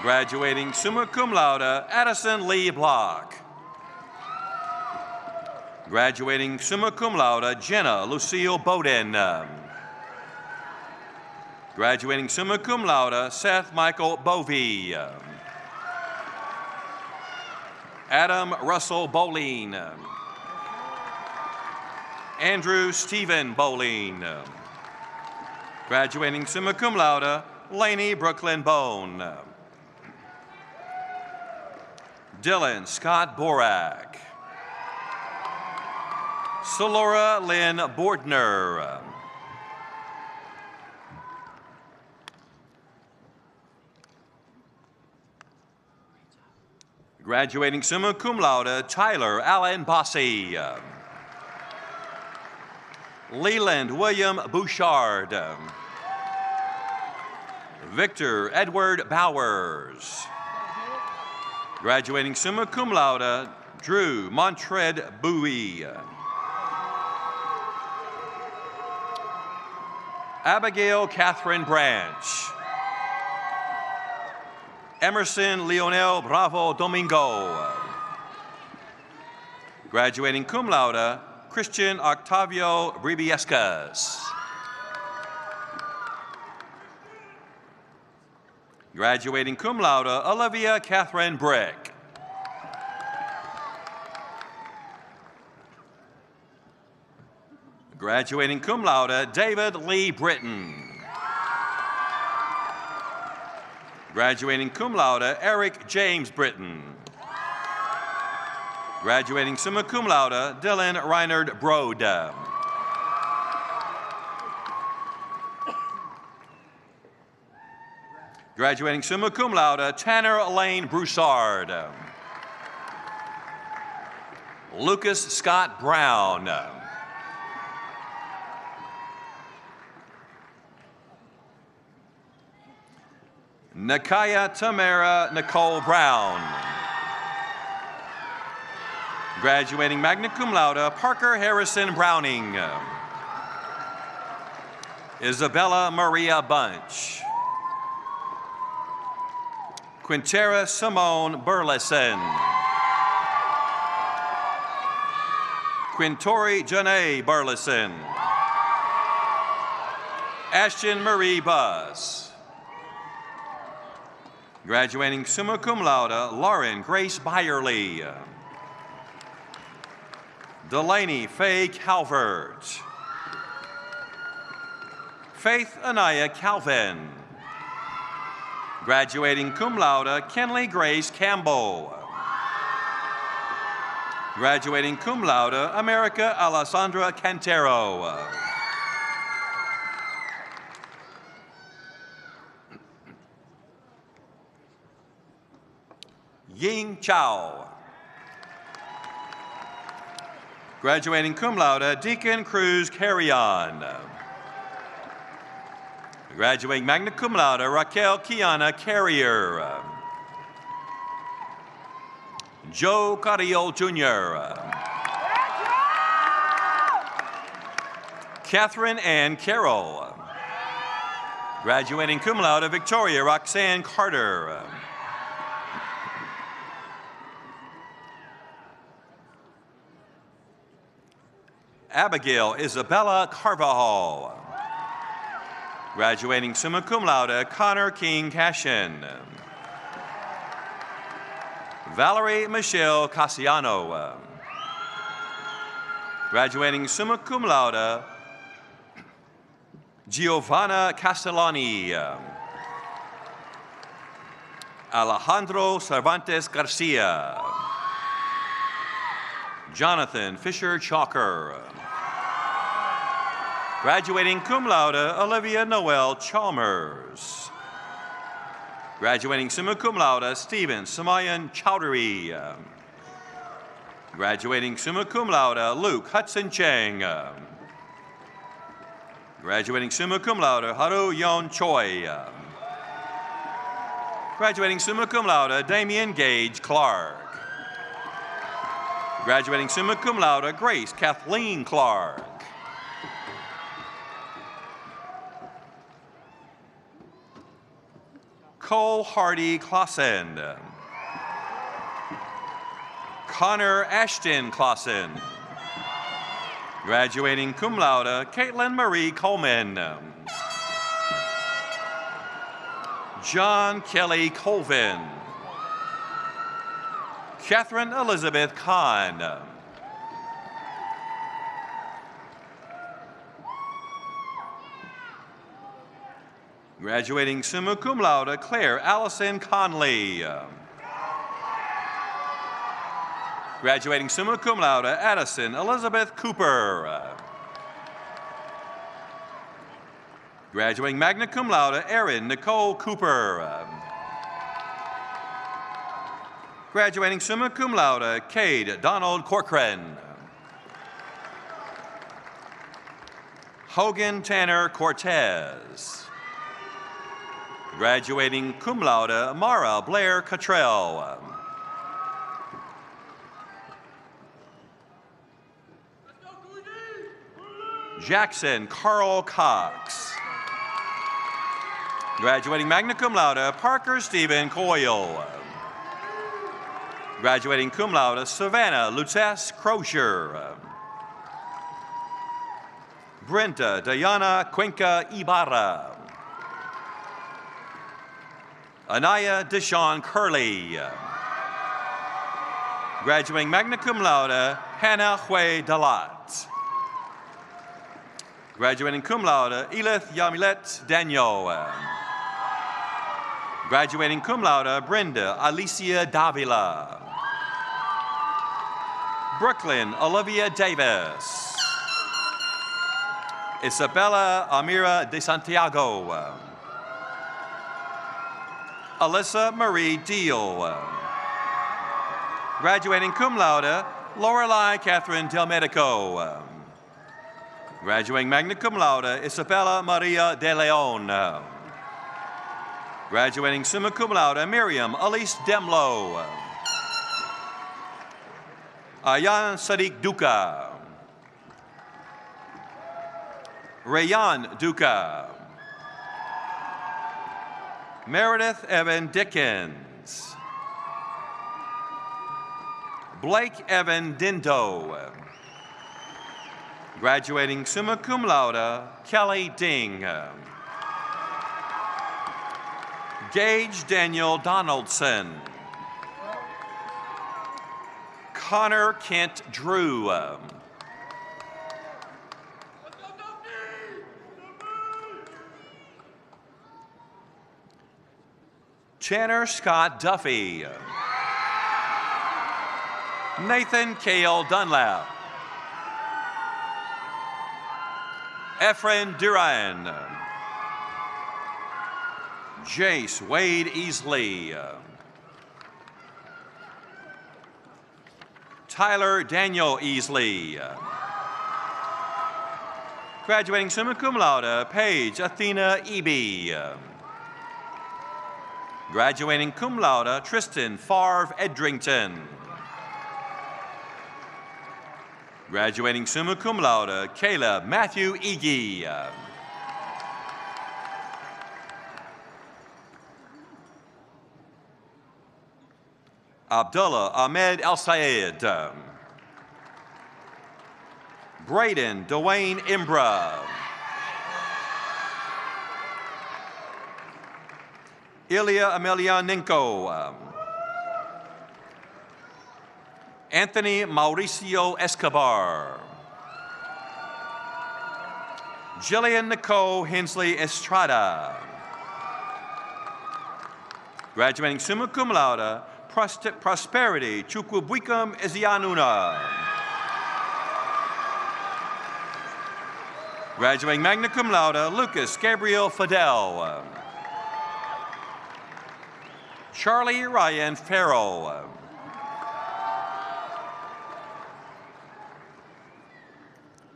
H: Graduating summa cum laude, Addison Lee Block. Graduating summa cum laude, Jenna Lucille Bowden. Graduating summa cum laude, Seth Michael Bovey. Adam Russell Boleen. Andrew Stephen Boleen. Graduating summa cum laude, Lainey Brooklyn Bone. Dylan Scott Borak. Solora Lynn Bordner. Graduating summa cum laude, Tyler Allen Bossy. Leland William Bouchard. Victor Edward Bowers. Graduating summa cum laude, Drew Montred Bowie. Abigail Catherine Branch. Emerson Leonel Bravo Domingo. Graduating cum laude, Christian Octavio Bribiescas. Graduating cum laude, Olivia Catherine Brick. Graduating cum laude, David Lee Britton. Graduating cum laude, Eric James Britton. Graduating summa cum laude, Dylan Reinard Brode. Graduating summa cum laude, Tanner Lane Broussard. Lucas Scott Brown. Nakaya Tamara Nicole Brown. Graduating magna cum laude, Parker Harrison Browning. Isabella Maria Bunch. Quintera Simone Burleson. Quintori Janae Burleson. Ashton Marie Buss. Graduating summa cum laude, Lauren Grace Byerly. Delaney Faye Calvert. Faith Anaya Calvin. Graduating cum laude, Kenley Grace Campbell. Graduating cum laude, America Alessandra Cantero. Ying Chow. Graduating cum laude, Deacon Cruz Carrion. Graduating magna cum laude, Raquel Kiana Carrier. Joe Carrillo Jr. Catherine Ann Carroll. Graduating cum laude, Victoria Roxanne Carter. Abigail Isabella Carvajal. Graduating summa cum laude, Connor King Cashin. Valerie Michelle Cassiano. Graduating summa cum laude, Giovanna Castellani. Alejandro Cervantes Garcia. Jonathan Fisher Chalker. Graduating cum laude, Olivia Noel Chalmers. Graduating summa cum laude, Stephen Samayan Chowdhury. Graduating summa cum laude, Luke Hudson Cheng. Graduating summa cum laude, Haru Yon Choi. Graduating summa cum laude, Damian Gage Clark. Graduating summa cum laude, Grace Kathleen Clark. Cole Hardy Clausen. Connor Ashton Clausen. Graduating cum laude, Caitlin Marie Coleman. John Kelly Colvin. Catherine Elizabeth Kahn. Graduating summa cum laude, Claire Allison Conley. Graduating summa cum laude, Addison Elizabeth Cooper. Graduating magna cum laude, Erin Nicole Cooper. Graduating summa cum laude, Cade Donald Corcoran. Hogan Tanner Cortez. Graduating cum laude, Mara Blair Cottrell. Jackson Carl Cox. Graduating magna cum laude, Parker Stephen Coyle. Graduating cum laude, Savannah Lutz Crozier. Brenta Diana Cuenca Ibarra. Anaya Deshawn Curley. Graduating magna cum laude, Hannah Hui Dalat. Graduating cum laude, Elith Yamilet Daniel. Graduating cum laude, Brenda Alicia Davila. Brooklyn Olivia Davis. Isabella Amira de Santiago. Alyssa Marie Deal. Graduating cum laude, Lorelei Catherine Del Medico. Graduating magna cum laude, Isabella Maria de Leon. Graduating summa cum laude, Miriam Elise Demlo. Ayan Sadiq Duka. Rayan Duka. Meredith Evan Dickens. Blake Evan Dindo. Graduating summa cum laude, Kelly Ding. Gage Daniel Donaldson. Connor Kent Drew. Tanner Scott Duffy. Nathan Cale Dunlap. Efren Duran. Jace Wade Easley. Tyler Daniel Easley. Graduating summa cum laude, Paige Athena Eby. Graduating cum laude, Tristan Favre Edrington. Graduating summa cum laude, Caleb Matthew Ege. Abdullah Ahmed El Sayed. Braden Dwayne Imbra. Ilya Emelianenko. Anthony Mauricio Escobar. Jillian Nicole Hensley Estrada. Graduating summa cum laude, Prosperity Chukwubuikem Ezianuna. Graduating magna cum laude, Lucas Gabriel Fidel. Charlie Ryan Farrell.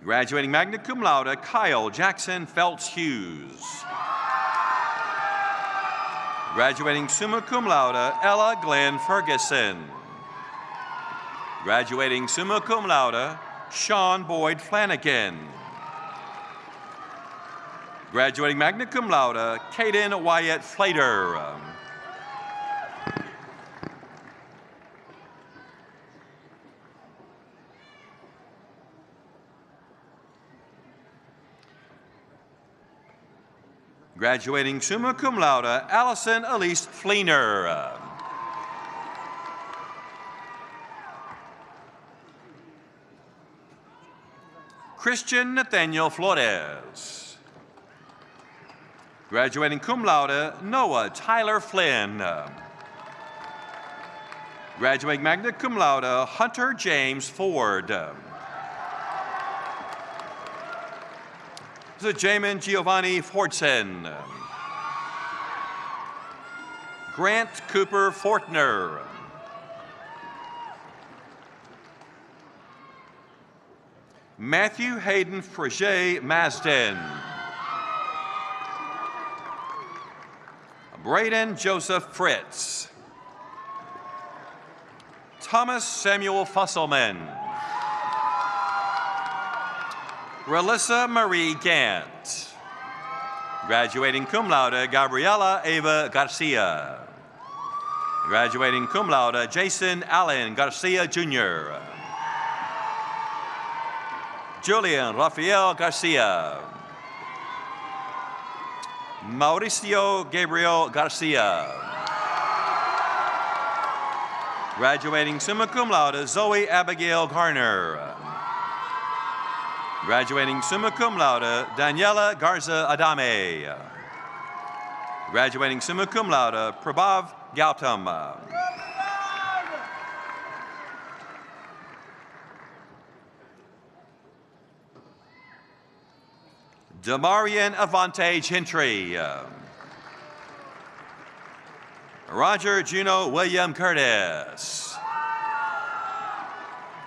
H: Graduating magna cum laude, Kyle Jackson Feltz Hughes. Graduating summa cum laude, Ella Glenn Ferguson. Graduating summa cum laude, Sean Boyd Flanagan. Graduating magna cum laude, Caden Wyatt Flater. Graduating summa cum laude, Allison Elise Fleener. Christian Nathaniel Flores. Graduating cum laude, Noah Tyler Flynn. Graduating magna cum laude, Hunter James Ford. This is Jamin Giovanni Fordson. Grant Cooper Fortner. Matthew Hayden Frege Masden. Braden Joseph Fritz. Thomas Samuel Fusselman. Relissa Marie Gant. Graduating cum laude, Gabriela Ava Garcia. Graduating cum laude, Jason Allen Garcia Jr. Julian Rafael Garcia. Mauricio Gabriel Garcia. Graduating summa cum laude, Zoe Abigail Garner. Graduating summa cum laude, Daniela Garza Adame. Graduating summa cum laude, Prabhav Gautam. Damarian Avante Gentry. Roger Juno William Curtis.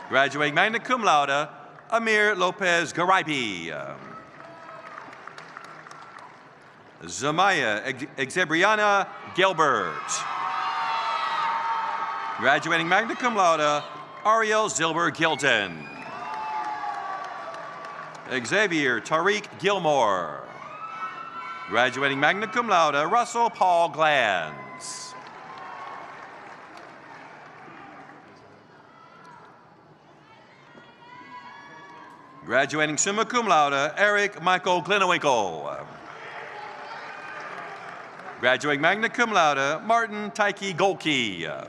H: Graduating magna cum laude, Amir Lopez Garaibi. Zamaya Exebriana Gilbert. Graduating magna cum laude, Ariel Zilber Gilden. Xavier Tariq Gilmore. Graduating magna cum laude, Russell Paul Glanz. Graduating summa cum laude, Eric Michael Glenwinkle. Graduating magna cum laude, Martin Taiki Golke.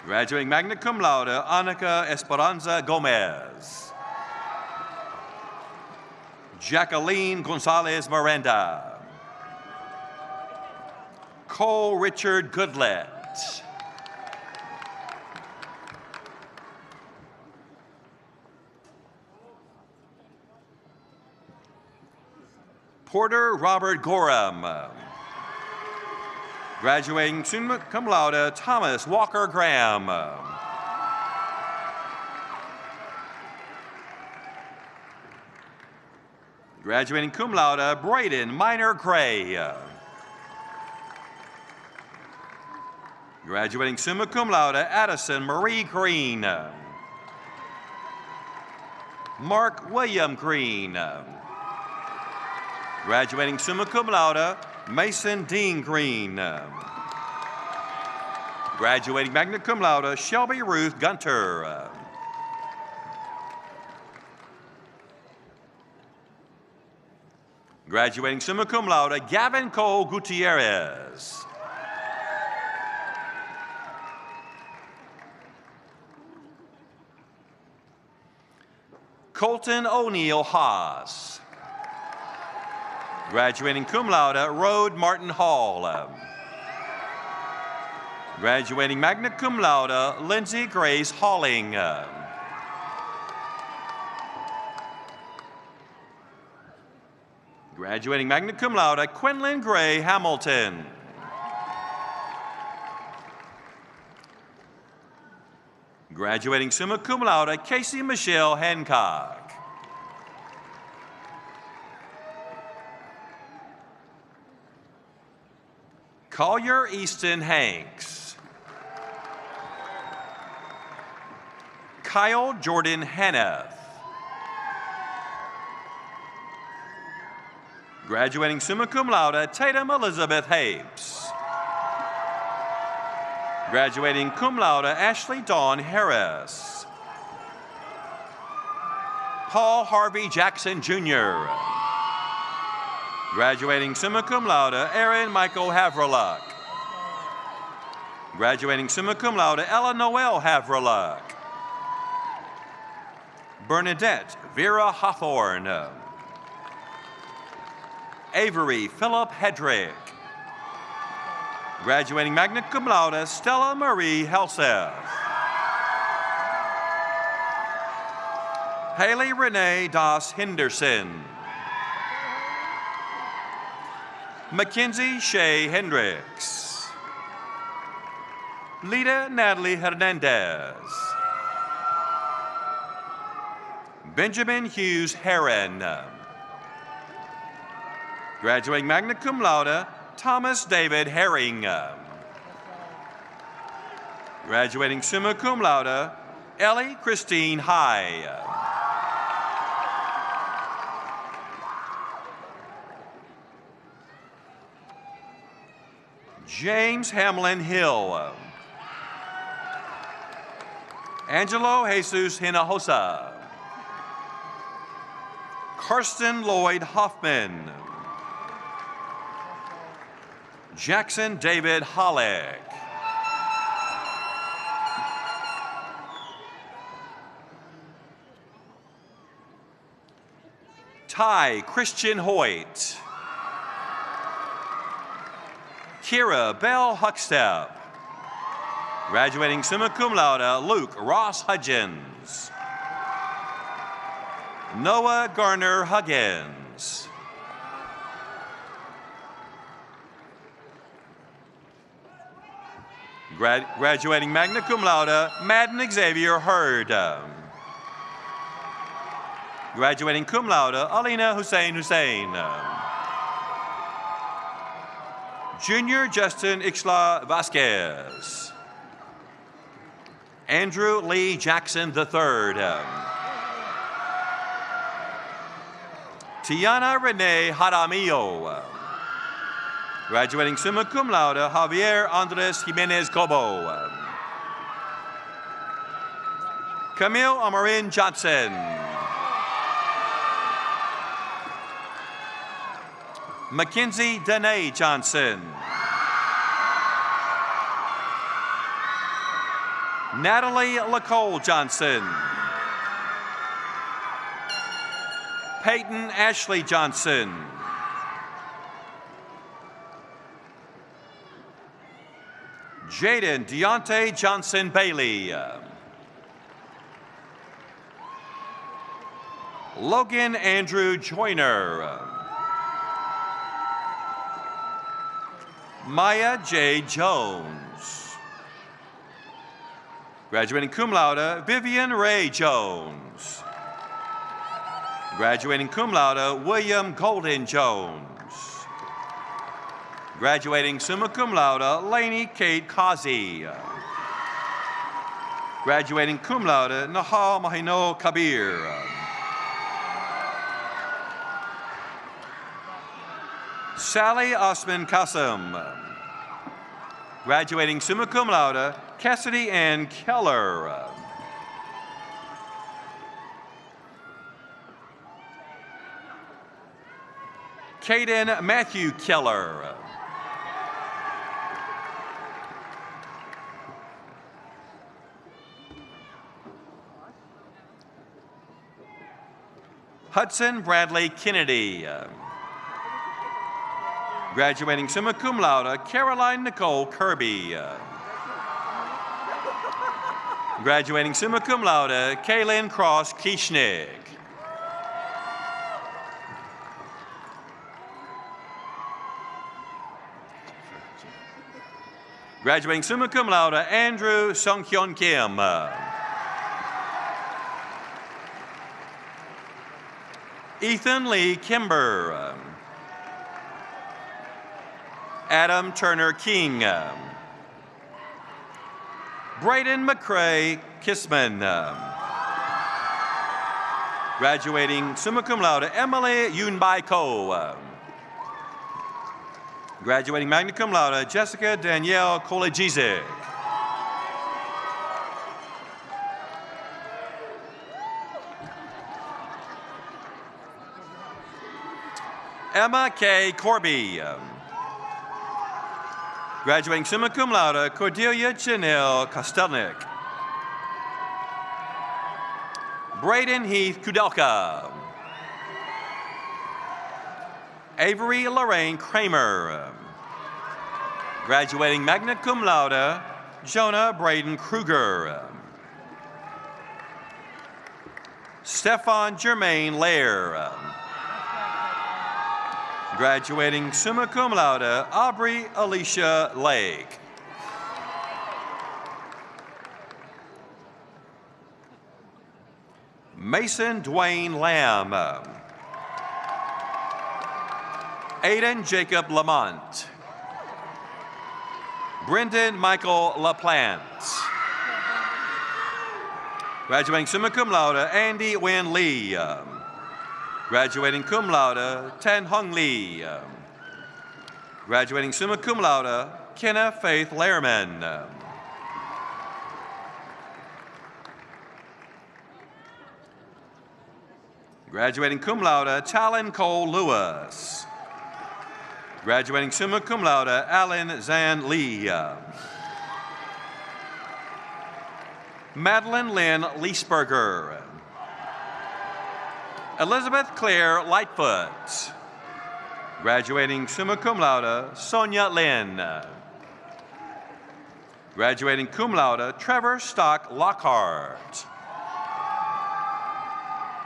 H: Graduating magna cum laude, Annika Esperanza Gomez. Jacqueline Gonzalez Miranda. Cole Richard Goodlet. Porter Robert Gorham. Graduating summa cum laude, Thomas Walker Graham. Graduating cum laude, Braden Minor Gray. Graduating summa cum laude, Addison Marie Green. Mark William Green. Graduating summa cum laude, Mason Dean Green. Graduating magna cum laude, Shelby Ruth Gunter. Graduating summa cum laude, Gavin Cole Gutierrez. Colton O'Neill Haas. Graduating cum laude, Rode Martin Hall. Graduating magna cum laude, Lindsay Grace Halling. Graduating magna cum laude, Quinlan Gray Hamilton. Graduating summa cum laude, Casey Michelle Hancock. Collier Easton Hanks. Kyle Jordan Hanneth. Graduating summa cum laude, Tatum Elizabeth Hapes. Graduating cum laude, Ashley Dawn Harris. Paul Harvey Jackson Jr. Graduating summa cum laude, Aaron Michael Havreluck. Graduating summa cum laude, Ella Noel Havreluck. Bernadette Vera Hawthorne. Avery Philip Hedrick. Graduating magna cum laude, Stella Marie Helseth. Haley Renee Das Henderson. Mackenzie Shea Hendricks. Lita Natalie Hernandez. Benjamin Hughes Heron. Graduating magna cum laude, Thomas David Herring. Graduating summa cum laude, Ellie Christine High. James Hamlin Hill. Angelo Jesus Hinojosa. Karsten Lloyd Hoffman. Jackson David Hollick. Ty Christian Hoyt. Kira Bell Huckstep. Graduating summa cum laude, Luke Ross Hudgens. Noah Garner Huggins. Graduating magna cum laude, Madden Xavier Hurd. Graduating cum laude, Alina Hussein Hussein. Junior Justin Ixla Vasquez. Andrew Lee Jackson III. Tiana Renee Jaramillo. Graduating summa cum laude, Javier Andres Jimenez Cobo. Camille Amarin Johnson. Mackenzie Danae Johnson. Natalie Lacole Johnson. Peyton Ashley Johnson. Jaden Deontay Johnson Bailey. Logan Andrew Joyner. Maya J. Jones. Graduating cum laude, Vivian Ray Jones. Graduating cum laude, William Golden Jones. Graduating summa cum laude, Lainey Kate Kazi. Graduating cum laude, Nahal Mahino Kabir. Sally Osman Kassim. Graduating summa cum laude, Cassidy Ann Keller. Caden Matthew Keller. Hudson Bradley Kennedy. Graduating summa cum laude, Caroline Nicole Kirby. Graduating summa cum laude, Kaylin Cross Kieschnick. Graduating summa cum laude, Andrew Sung-hyun Kim. Ethan Lee Kimber. Adam Turner King. Braden McCrae Kissman. Graduating summa cum laude, Emily Yunbai Ko. Graduating magna cum laude, Jessica Danielle Kolejizik. Emma K. Corby. Graduating summa cum laude, Cordelia Janelle Kostelnik. Braden Heath Kudelka. Avery Lorraine Kramer. Graduating magna cum laude, Jonah Braden Kruger. Stefan Germain Lair. Graduating summa cum laude, Aubrey Alicia Lake. Mason Dwayne Lamb. Aiden Jacob Lamont. Brendan Michael LaPlante. Graduating summa cum laude, Andy Wen Lee. Graduating cum laude, Tan Hung Lee. Graduating summa cum laude, Kenna Faith Lehrman. Graduating cum laude, Talon Cole Lewis. Graduating summa cum laude, Alan Zan Lee. Madeline Lynn Leesberger. Elizabeth Claire Lightfoot. Graduating summa cum laude, Sonia Lynn. Graduating cum laude, Trevor Stock Lockhart.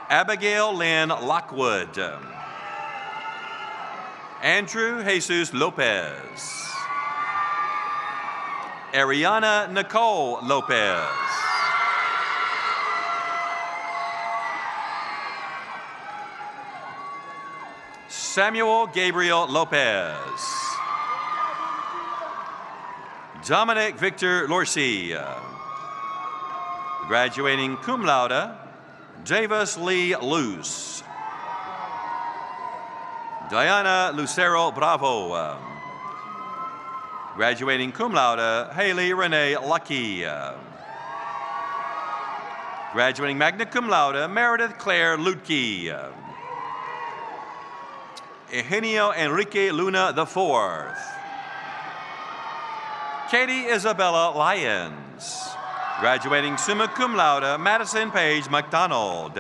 H: Abigail Lynn Lockwood. Andrew Jesus Lopez. Ariana Nicole Lopez. Samuel Gabriel Lopez. Dominic Victor Lorsi. Graduating cum laude, Davis Lee Luce. Diana Lucero Bravo. Graduating cum laude, Haley Renee Lucky. Graduating magna cum laude, Meredith Claire Lutke. Eugenio Enrique Luna IV. Katie Isabella Lyons. Graduating summa cum laude, Madison Page McDonald.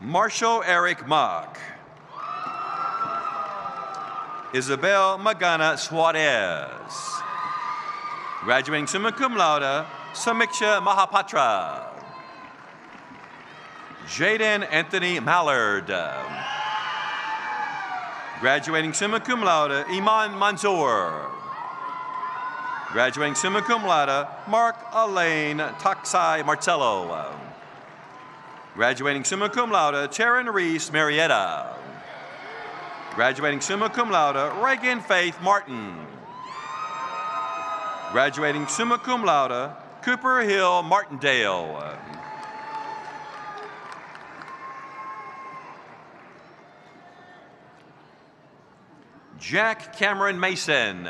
H: Marshall Eric Mock. Isabel Magana Suarez. Graduating summa cum laude, Samiksha Mahapatra. Jaden Anthony Mallard. Graduating summa cum laude, Iman Manzoor. Graduating summa cum laude, Mark Elaine Taksai Marcello. Graduating summa cum laude, Sharon Reese Marietta. Graduating summa cum laude, Reagan Faith Martin. Graduating summa cum laude, Cooper Hill Martindale. Jack Cameron Mason.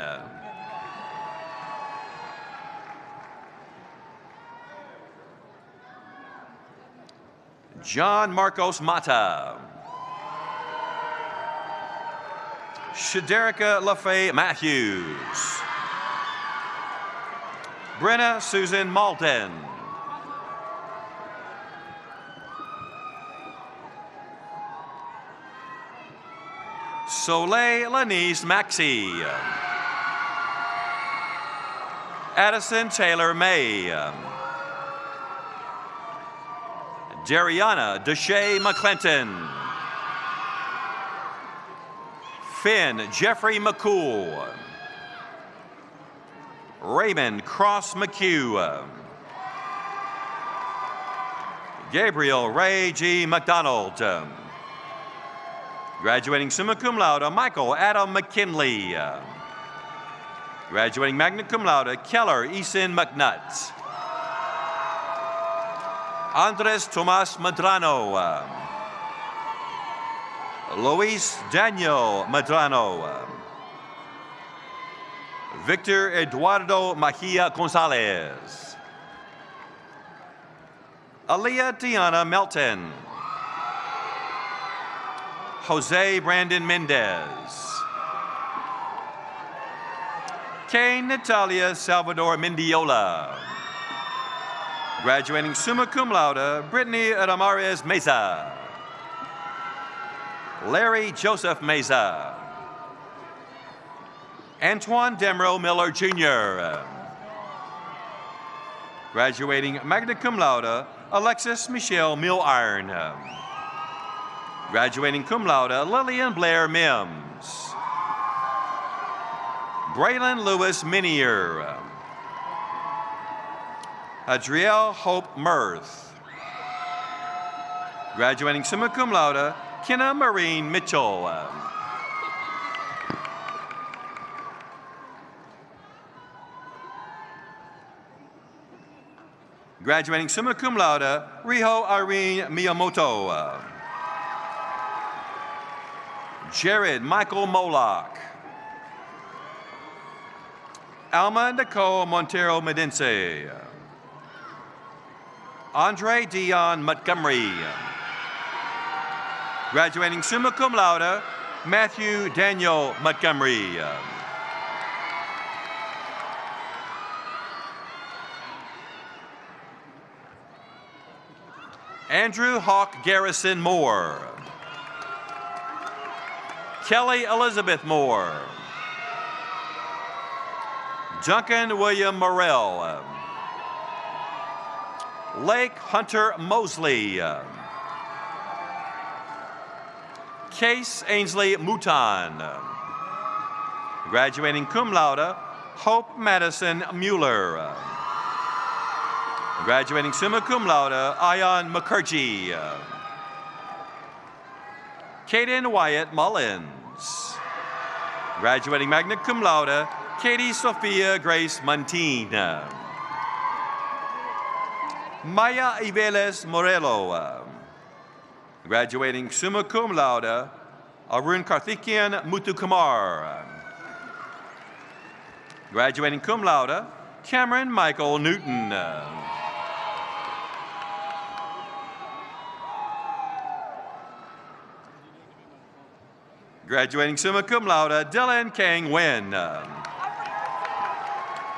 H: John Marcos Mata. Shaderica LaFay Matthews. Brenna Susan Malden. Soleil Lanise Maxey. Addison Taylor May. Dariana Deshae McClinton. Finn Jeffrey McCool. Raymond Cross McHugh. Gabriel Ray G. McDonald. Graduating summa cum laude, Michael Adam McKinley. Graduating magna cum laude, Keller Eason McNutt. Andres Tomas Madrano. Luis Daniel Madrano. Victor Eduardo Mejia Gonzalez. Aaliyah Tiana Melton. Jose Brandon Mendez. Kane Natalia Salvador Mendiola. Graduating summa cum laude, Brittany Ramirez Meza. Larry Joseph Meza. Antoine Demro Miller Jr. Graduating magna cum laude, Alexis Michelle Milliron. Graduating cum laude, Lillian Blair Mims. Braylon Lewis Minier. Adrielle Hope Mirth. Graduating summa cum laude, Kenna Marine Mitchell. Graduating summa cum laude, Riho Irene Miyamoto. Jared Michael Moloch. Alma Nicole Montero Medense. Andre Dion Montgomery. Graduating summa cum laude, Matthew Daniel Montgomery. Andrew Hawk Garrison Moore. Kelly Elizabeth Moore. Duncan William Morrell. Lake Hunter Mosley. Case Ainsley Mouton. Graduating cum laude, Hope Madison Mueller. Graduating summa cum laude, Ion Mukherjee. Kaden Wyatt Mullins. Graduating magna cum laude, Katie Sophia Grace Montine. Maya Iveles Morello. Graduating summa cum laude, Arun Karthikeyan Muthukumar. Graduating cum laude, Cameron Michael Newton. Graduating summa cum laude, Dylan Kang Nguyen.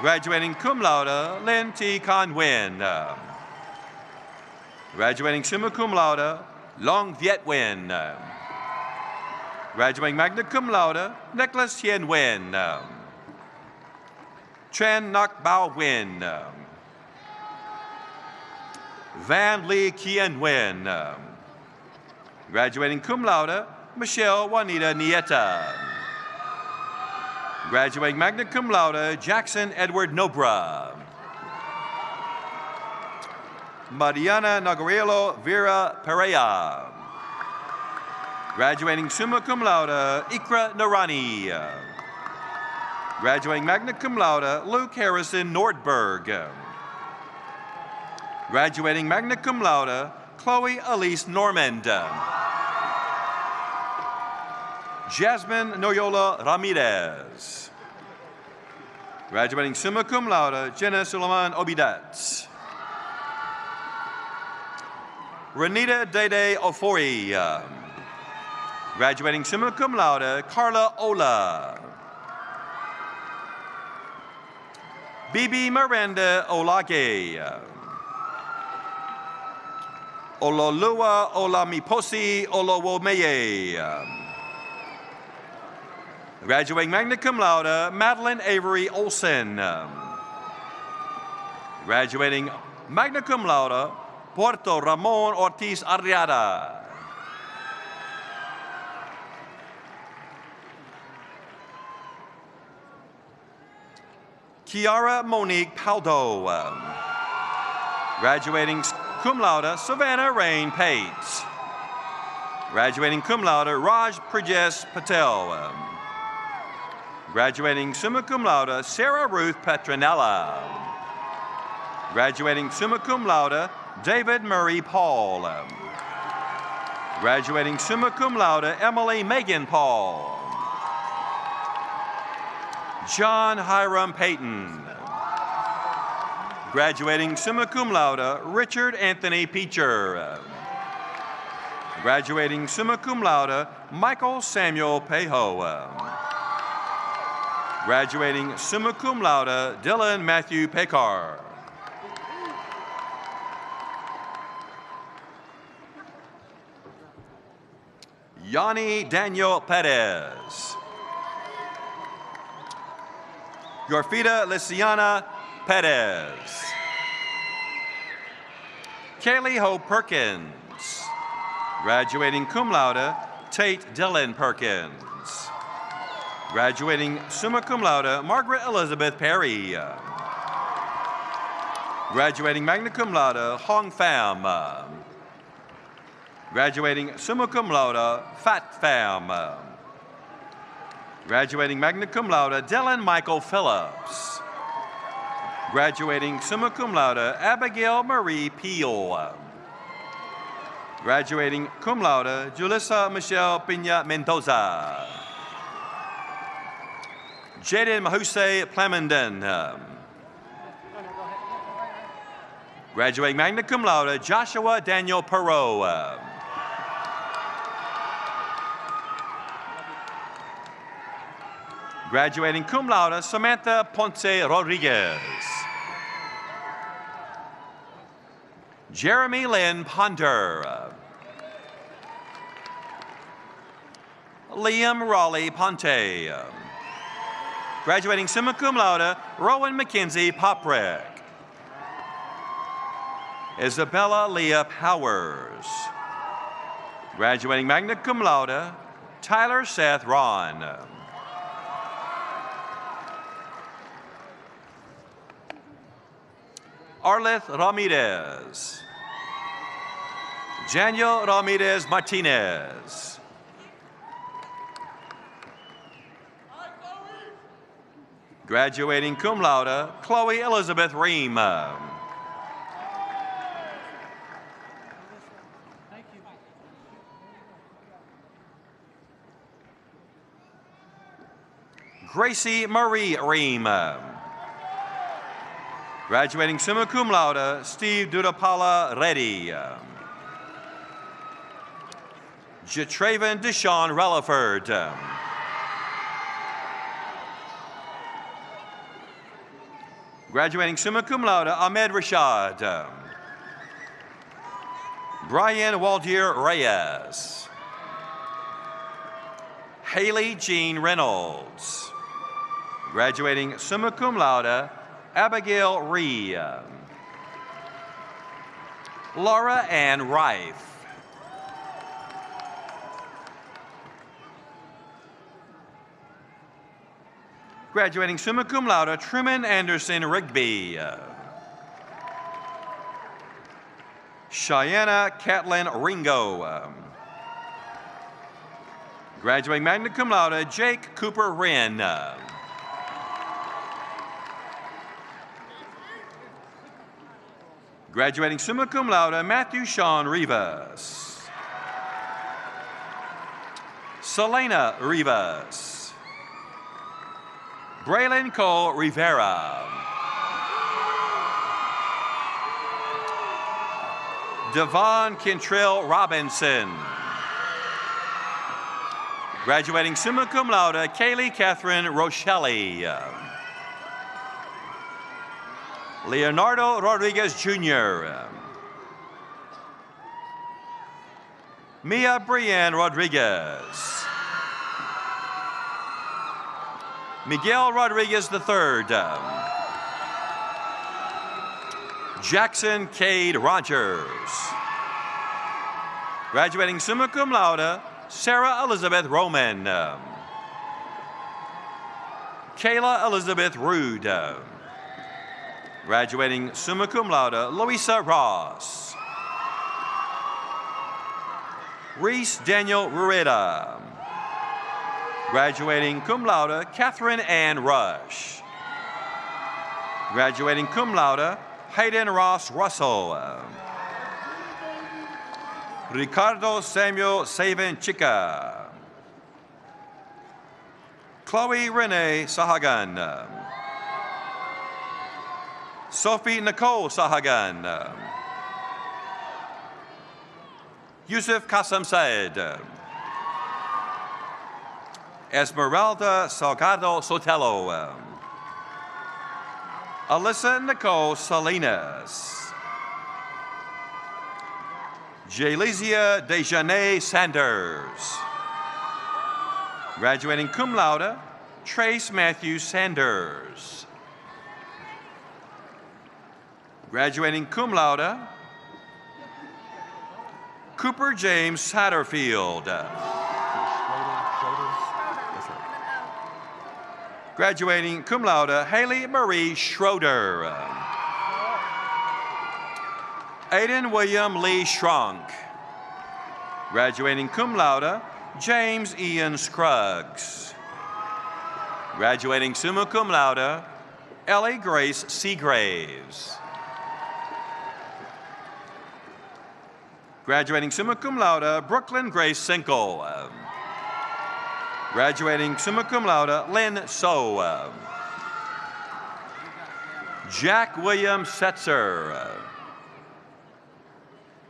H: Graduating cum laude, Lin T. Con Nguyen. Graduating summa cum laude, Long Viet Nguyen. Graduating magna cum laude, Nicholas Hien Nguyen. Tran Ngoc Bao Nguyen. Van Lee Kien Nguyen. Graduating cum laude, Michelle Juanita Nieta. Graduating magna cum laude, Jackson Edward Nobra. Mariana Nagarielo Vera Perea. Graduating summa cum laude, Ikra Narani. Graduating magna cum laude, Luke Harrison Nordberg. Graduating magna cum laude, Chloe Elise Normand. Jasmine Noyola Ramirez. Graduating summa cum laude, Jenna Suleiman Obidat. Renita Dede Ofori. Graduating summa cum laude, Carla Ola. Bibi Miranda Olage. Ololua Olamiposi Olowomeye. Graduating magna cum laude, Madeline Avery Olsen. Graduating magna cum laude, Puerto Ramon Ortiz Arriada. Kiara Monique Paldo. Graduating cum laude, Savannah Rain Pate. Graduating cum laude, Raj Prajesh Patel. Graduating summa cum laude, Sarah Ruth Petronella. Graduating summa cum laude, David Murray Paul. Graduating summa cum laude, Emily Megan Paul. John Hiram Payton. Graduating summa cum laude, Richard Anthony Peacher. Graduating summa cum laude, Michael Samuel Pejo. Graduating summa cum laude, Dylan Matthew Pekar. Yanni Daniel Perez. Yorfita Lysiana Perez. Kaylee Hope Perkins. Graduating cum laude, Tate Dylan Perkins. Graduating summa cum laude, Margaret Elizabeth Perry. Graduating magna cum laude, Hong Pham. Graduating summa cum laude, Fat Pham. Graduating magna cum laude, Dylan Michael Phillips. Graduating summa cum laude, Abigail Marie Peel. Graduating cum laude, Julissa Michelle Pina Mendoza. Jaden Mahuse Plamondon. Graduating magna cum laude, Joshua Daniel Perot. Graduating cum laude, Samantha Ponce Rodriguez. Jeremy Lynn Ponder. Liam Raleigh Ponte. Graduating summa cum laude, Rowan Mackenzie Poprick. Isabella Leah Powers. Graduating magna cum laude, Tyler Seth Ron. Arleth Ramirez. Daniel Ramirez Martinez. Graduating cum laude, Chloe Elizabeth Ream. Gracie Marie Ream. Graduating summa cum laude, Steve Dudapala Reddy. Jatraven Deshawn Relaford. Graduating summa cum laude, Ahmed Rashad. Brian Waldier Reyes. Haley Jean Reynolds. Graduating summa cum laude, Abigail Ree. Laura Ann Rife. Graduating summa cum laude, Truman Anderson Rigby. Cheyenne Catlin Ringo. Graduating magna cum laude, Jake Cooper Wren. Graduating summa cum laude, Matthew Sean Rivas. Selena Rivas. Braylon Cole Rivera. Devon Kentrill Robinson. Graduating summa cum laude, Kaylee Catherine Rochelle. Leonardo Rodriguez Jr. Mia Brienne Rodriguez. Miguel Rodriguez III. Jackson Cade Rogers. Graduating summa cum laude, Sarah Elizabeth Roman. Kayla Elizabeth Rude. Graduating summa cum laude, Louisa Ross. Reese Daniel Rueda. Graduating cum laude, Catherine Ann Rush. Graduating cum laude, Hayden Ross Russell. Ricardo Samuel Saban Chica. Chloe Renee Sahagan. Sophie Nicole Sahagan. Yusuf Kasem Said. Esmeralda Salgado Sotelo. Alyssa Nicole Salinas. Jalesia Dejanay Sanders. Graduating cum laude, Trace Matthew Sanders. Graduating cum laude, Cooper James Satterfield. Graduating cum laude, Haley Marie Schroeder. Aiden William Lee Schronk. Graduating cum laude, James Ian Scruggs. Graduating summa cum laude, Ellie Grace Seagraves. Graduating summa cum laude, Brooklyn Grace Sinkle. Graduating summa cum laude, Lynn So. Jack William Setzer.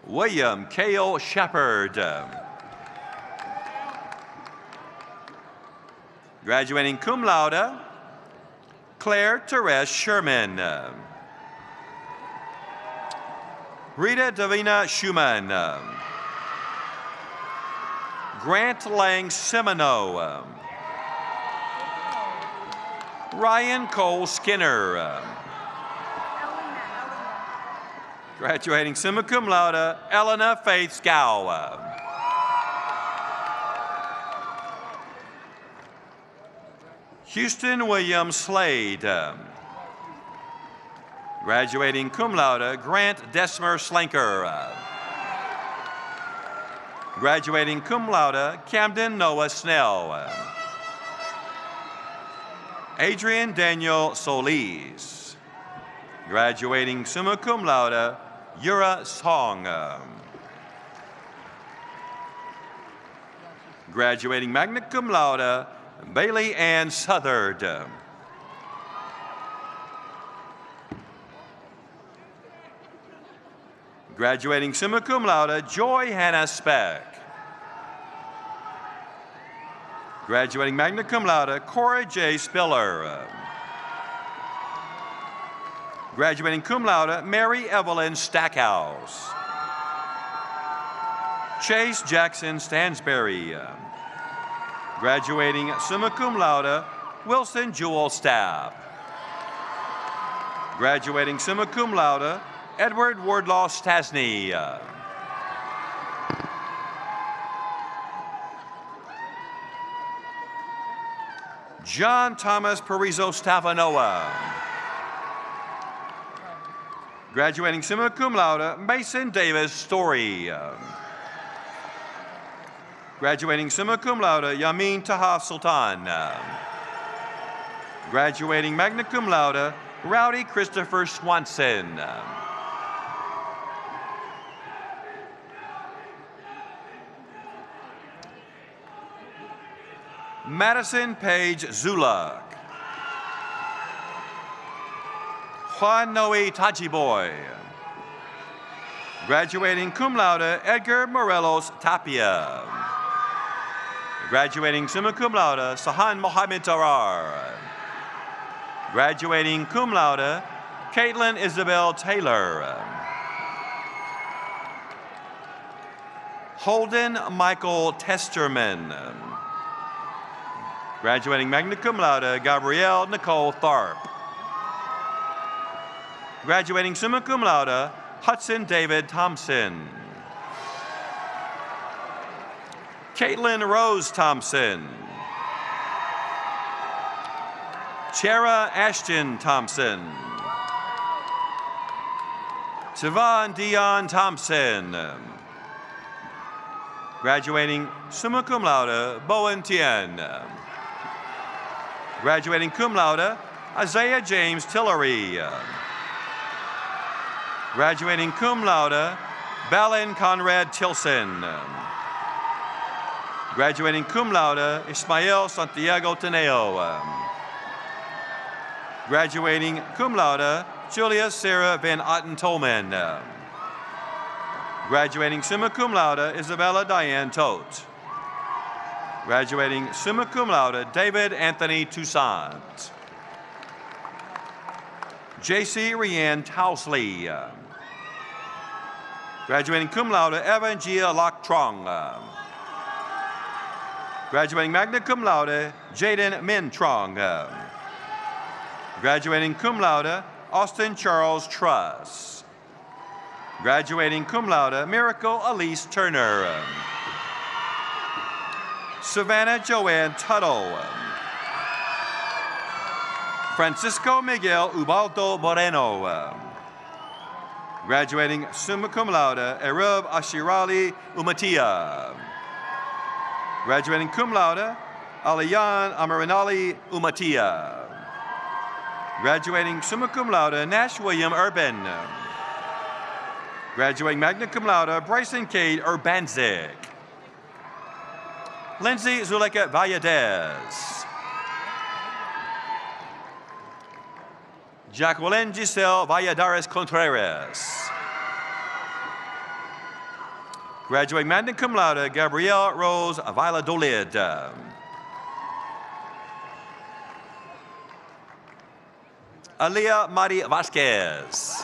H: William Cale Shepard. Graduating cum laude, Claire Therese Sherman. Rita Davina Schumann. Grant Lang Semino. Ryan Cole Skinner. Graduating summa cum laude, Elena Faith Scow. Houston William Slade. Graduating cum laude, Grant Desmer Slanker. Graduating cum laude, Camden Noah Snell. Adrian Daniel Solis. Graduating summa cum laude, Yura Song. Graduating magna cum laude, Bailey Ann Southard. Graduating summa cum laude, Joy Hannah Speck. Graduating magna cum laude, Cora J. Spiller. Graduating cum laude, Mary Evelyn Stackhouse. Chase Jackson Stansberry. Graduating summa cum laude, Wilson Jewel Stapp. Graduating summa cum laude, Edward Wardlaw Stasny. John Thomas Parizo Stavanoa. Graduating summa cum laude, Mason Davis Story. Graduating summa cum laude, Yamin Taha Sultan. Graduating magna cum laude, Rowdy Christopher Swanson. Madison Page Zulak. Juan Noe Tajiboy. Graduating cum laude, Edgar Morelos Tapia. Graduating summa cum laude, Sahan Mohammed Tarar. Graduating cum laude, Caitlin Isabel Taylor. Holden Michael Testerman. Graduating magna cum laude, Gabrielle Nicole Tharp. Graduating summa cum laude, Hudson David Thompson. Caitlin Rose Thompson. Chera Ashton Thompson. Sivan Dion Thompson. Graduating summa cum laude, Bowen Tien. Graduating cum laude, Isaiah James Tillery. Graduating cum laude, Balin Conrad Tilson. Graduating cum laude, Ismael Santiago Teneo. Graduating cum laude, Julia Sarah Van Otten Tolman. Graduating summa cum laude, Isabella Diane Tote. Graduating summa cum laude, David Anthony Toussaint. J.C. Rianne Towsley. Graduating cum laude, Evan Gia Lock Trong. Graduating magna cum laude, Jaden Min Trong. Graduating cum laude, Austin Charles Truss. Graduating cum laude, Miracle Elise Turner. Savannah Joanne Tuttle. Francisco Miguel Ubaldo Moreno. Graduating summa cum laude, Erub Ashirali Umatia. Graduating cum laude, Aliyan Amarinali Umatia. Graduating summa cum laude, Nash William Urban. Graduating magna cum laude, Bryson Cade Urbanzik. Lindsay Zuleka Valladares. Jacqueline Giselle Valladares Contreras. Graduating magna cum laude, Gabrielle Rose Valladolid. Alia Mari Vasquez.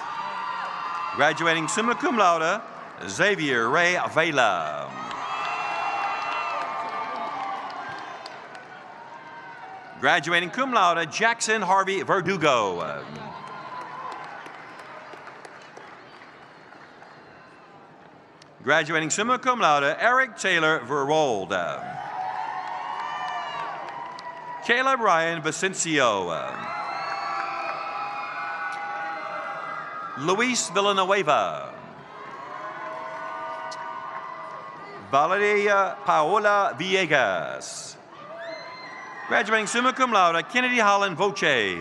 H: Graduating summa cum laude, Xavier Ray Vela. Graduating cum laude, Jackson Harvey Verdugo. Graduating summa cum laude, Eric Taylor Verwold. Caleb Ryan Vicencio. Luis Villanueva. Valeria Paola Villegas. Graduating summa cum laude, Kennedy Holland Voce.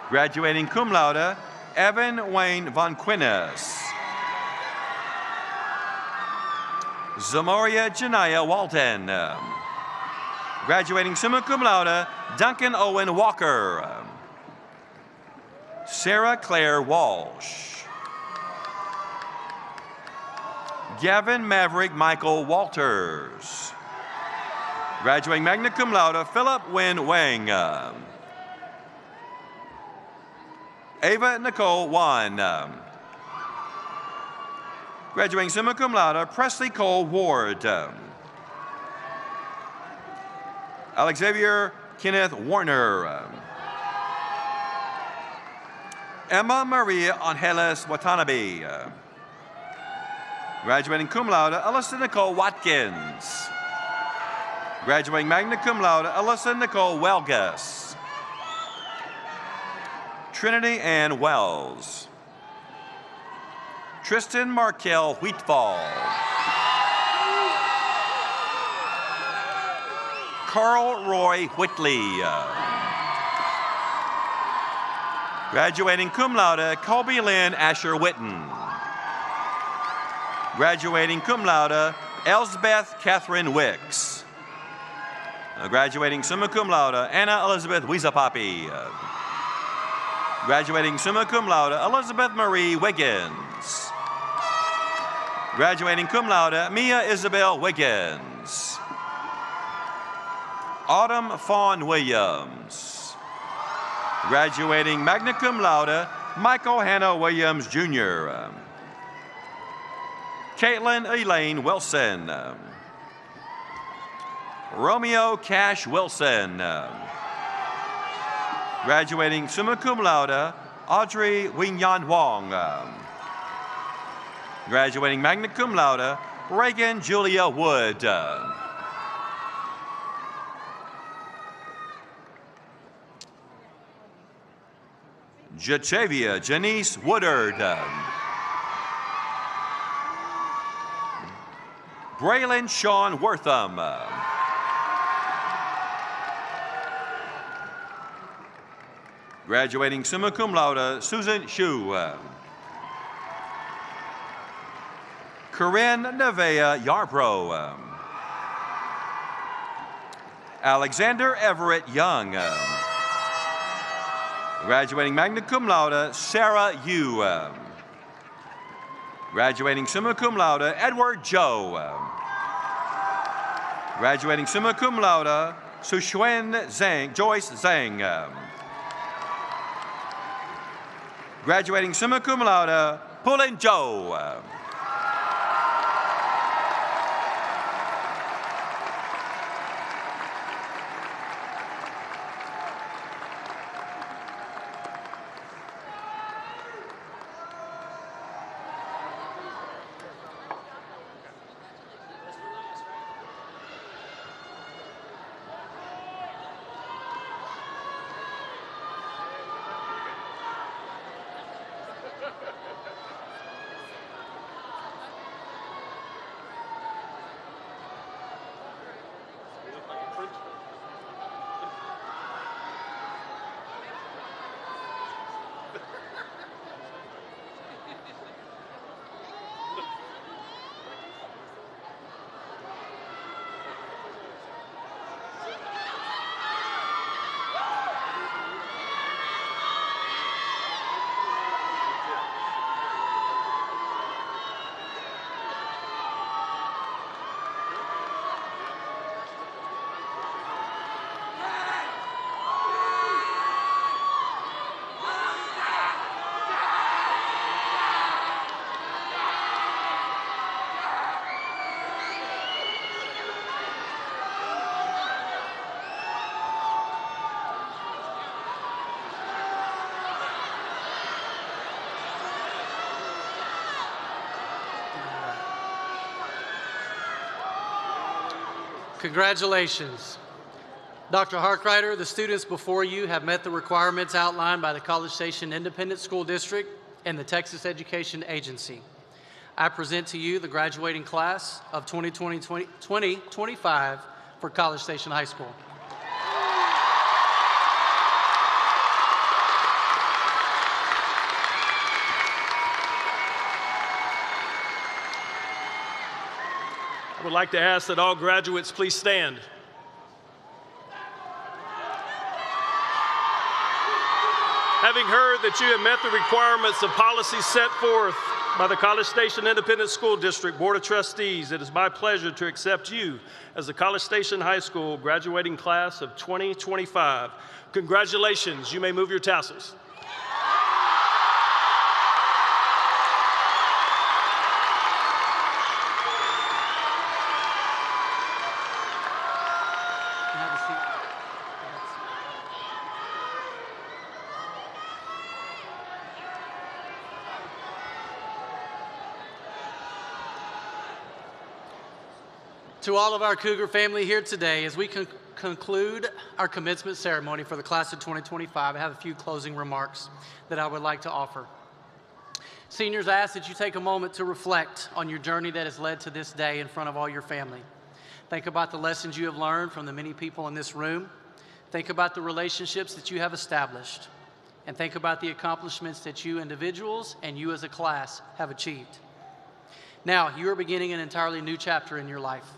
H: Graduating cum laude, Evan Wayne Von Quinnes. Zamoria Janaya Walton. Graduating summa cum laude, Duncan Owen Walker. Sarah Claire Walsh. Gavin Maverick Michael Walters. Graduating magna cum laude, Philip Win Wang. Ava Nicole Wan. Graduating summa cum laude, Presley Cole Ward. Alexavier Kenneth Warner. Emma Maria Angeles Watanabe. Graduating cum laude, Alyssa Nicole Watkins. Graduating magna cum laude, Alyssa Nicole Welgus. Trinity Ann Wells. Tristan Markel Wheatfall. Carl Roy Whitley. Graduating cum laude, Colby Lynn Asher Witten. Graduating cum laude, Elsbeth Catherine Wicks. Graduating summa cum laude, Anna Elizabeth Weezapapi. Graduating summa cum laude, Elizabeth Marie Wiggins. Graduating cum laude, Mia Isabel Wiggins. Autumn Fawn Williams. Graduating magna cum laude, Michael Hannah Williams, Jr. Caitlin Elaine Wilson. Romeo Cash Wilson. Graduating summa cum laude, Audrey Wingyan Wong. Graduating magna cum laude, Reagan Julia Wood. Jatavia Janice Woodard. Braylon Sean Wortham. Graduating summa cum laude, Susan Shu. Corinne Nevea Yarbrough. Alexander Everett Young. Graduating magna cum laude, Sarah Yu. Graduating summa cum laude, Edward Joe. Graduating summa cum laude, Sushuen Zhang, Joyce Zhang. Graduating summa cum laude, Pulin Zhou.
A: Congratulations. Dr. Harkreiter, the students before you have met the requirements outlined by the College Station Independent School District and the Texas Education Agency. I present to you the graduating class of 2025 for College Station High School.
I: I would like to ask that all graduates please stand. Having heard that you have met the requirements of policies set forth by the College Station Independent School District Board of Trustees, it is my pleasure to accept you as the College Station High School graduating class of 2025. Congratulations. You may move your tassels.
A: Have a seat. To all of our Cougar family here today, as we conclude our commencement ceremony for the class of 2025, I have a few closing remarks that I would like to offer. Seniors, I ask that you take a moment to reflect on your journey that has led to this day in front of all your family. Think about the lessons you have learned from the many people in this room. Think about the relationships that you have established. And think about the accomplishments that you individuals and you as a class have achieved. Now, you are beginning an entirely new chapter in your life.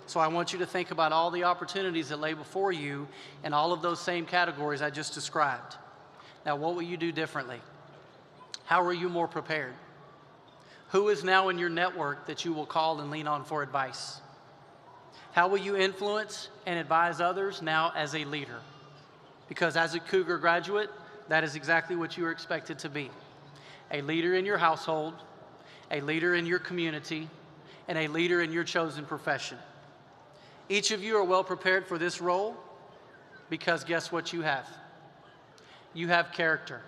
A: So I want you to think about all the opportunities that lay before you in all of those same categories I just described. Now, what will you do differently? How are you more prepared? Who is now in your network that you will call and lean on for advice? How will you influence and advise others now as a leader? Because as a Cougar graduate, that is exactly what you are expected to be. A leader in your household, a leader in your community, and a leader in your chosen profession. Each of you are well prepared for this role because guess what you have? You have character.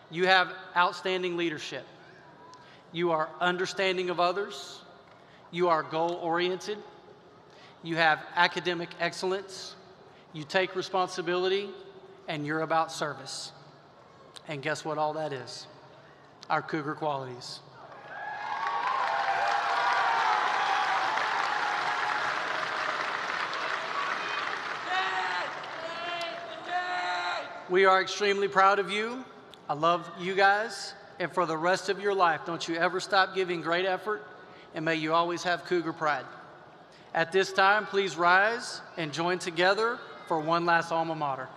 A: You have outstanding leadership. You are understanding of others. You are goal-oriented. You have academic excellence. You take responsibility, and you're about service. And guess what all that is? Our Cougar qualities. We are extremely proud of you. I love you guys. And for the rest of your life, don't you ever stop giving great effort, and may you always have Cougar pride. At this time, please rise and join together for one last alma mater.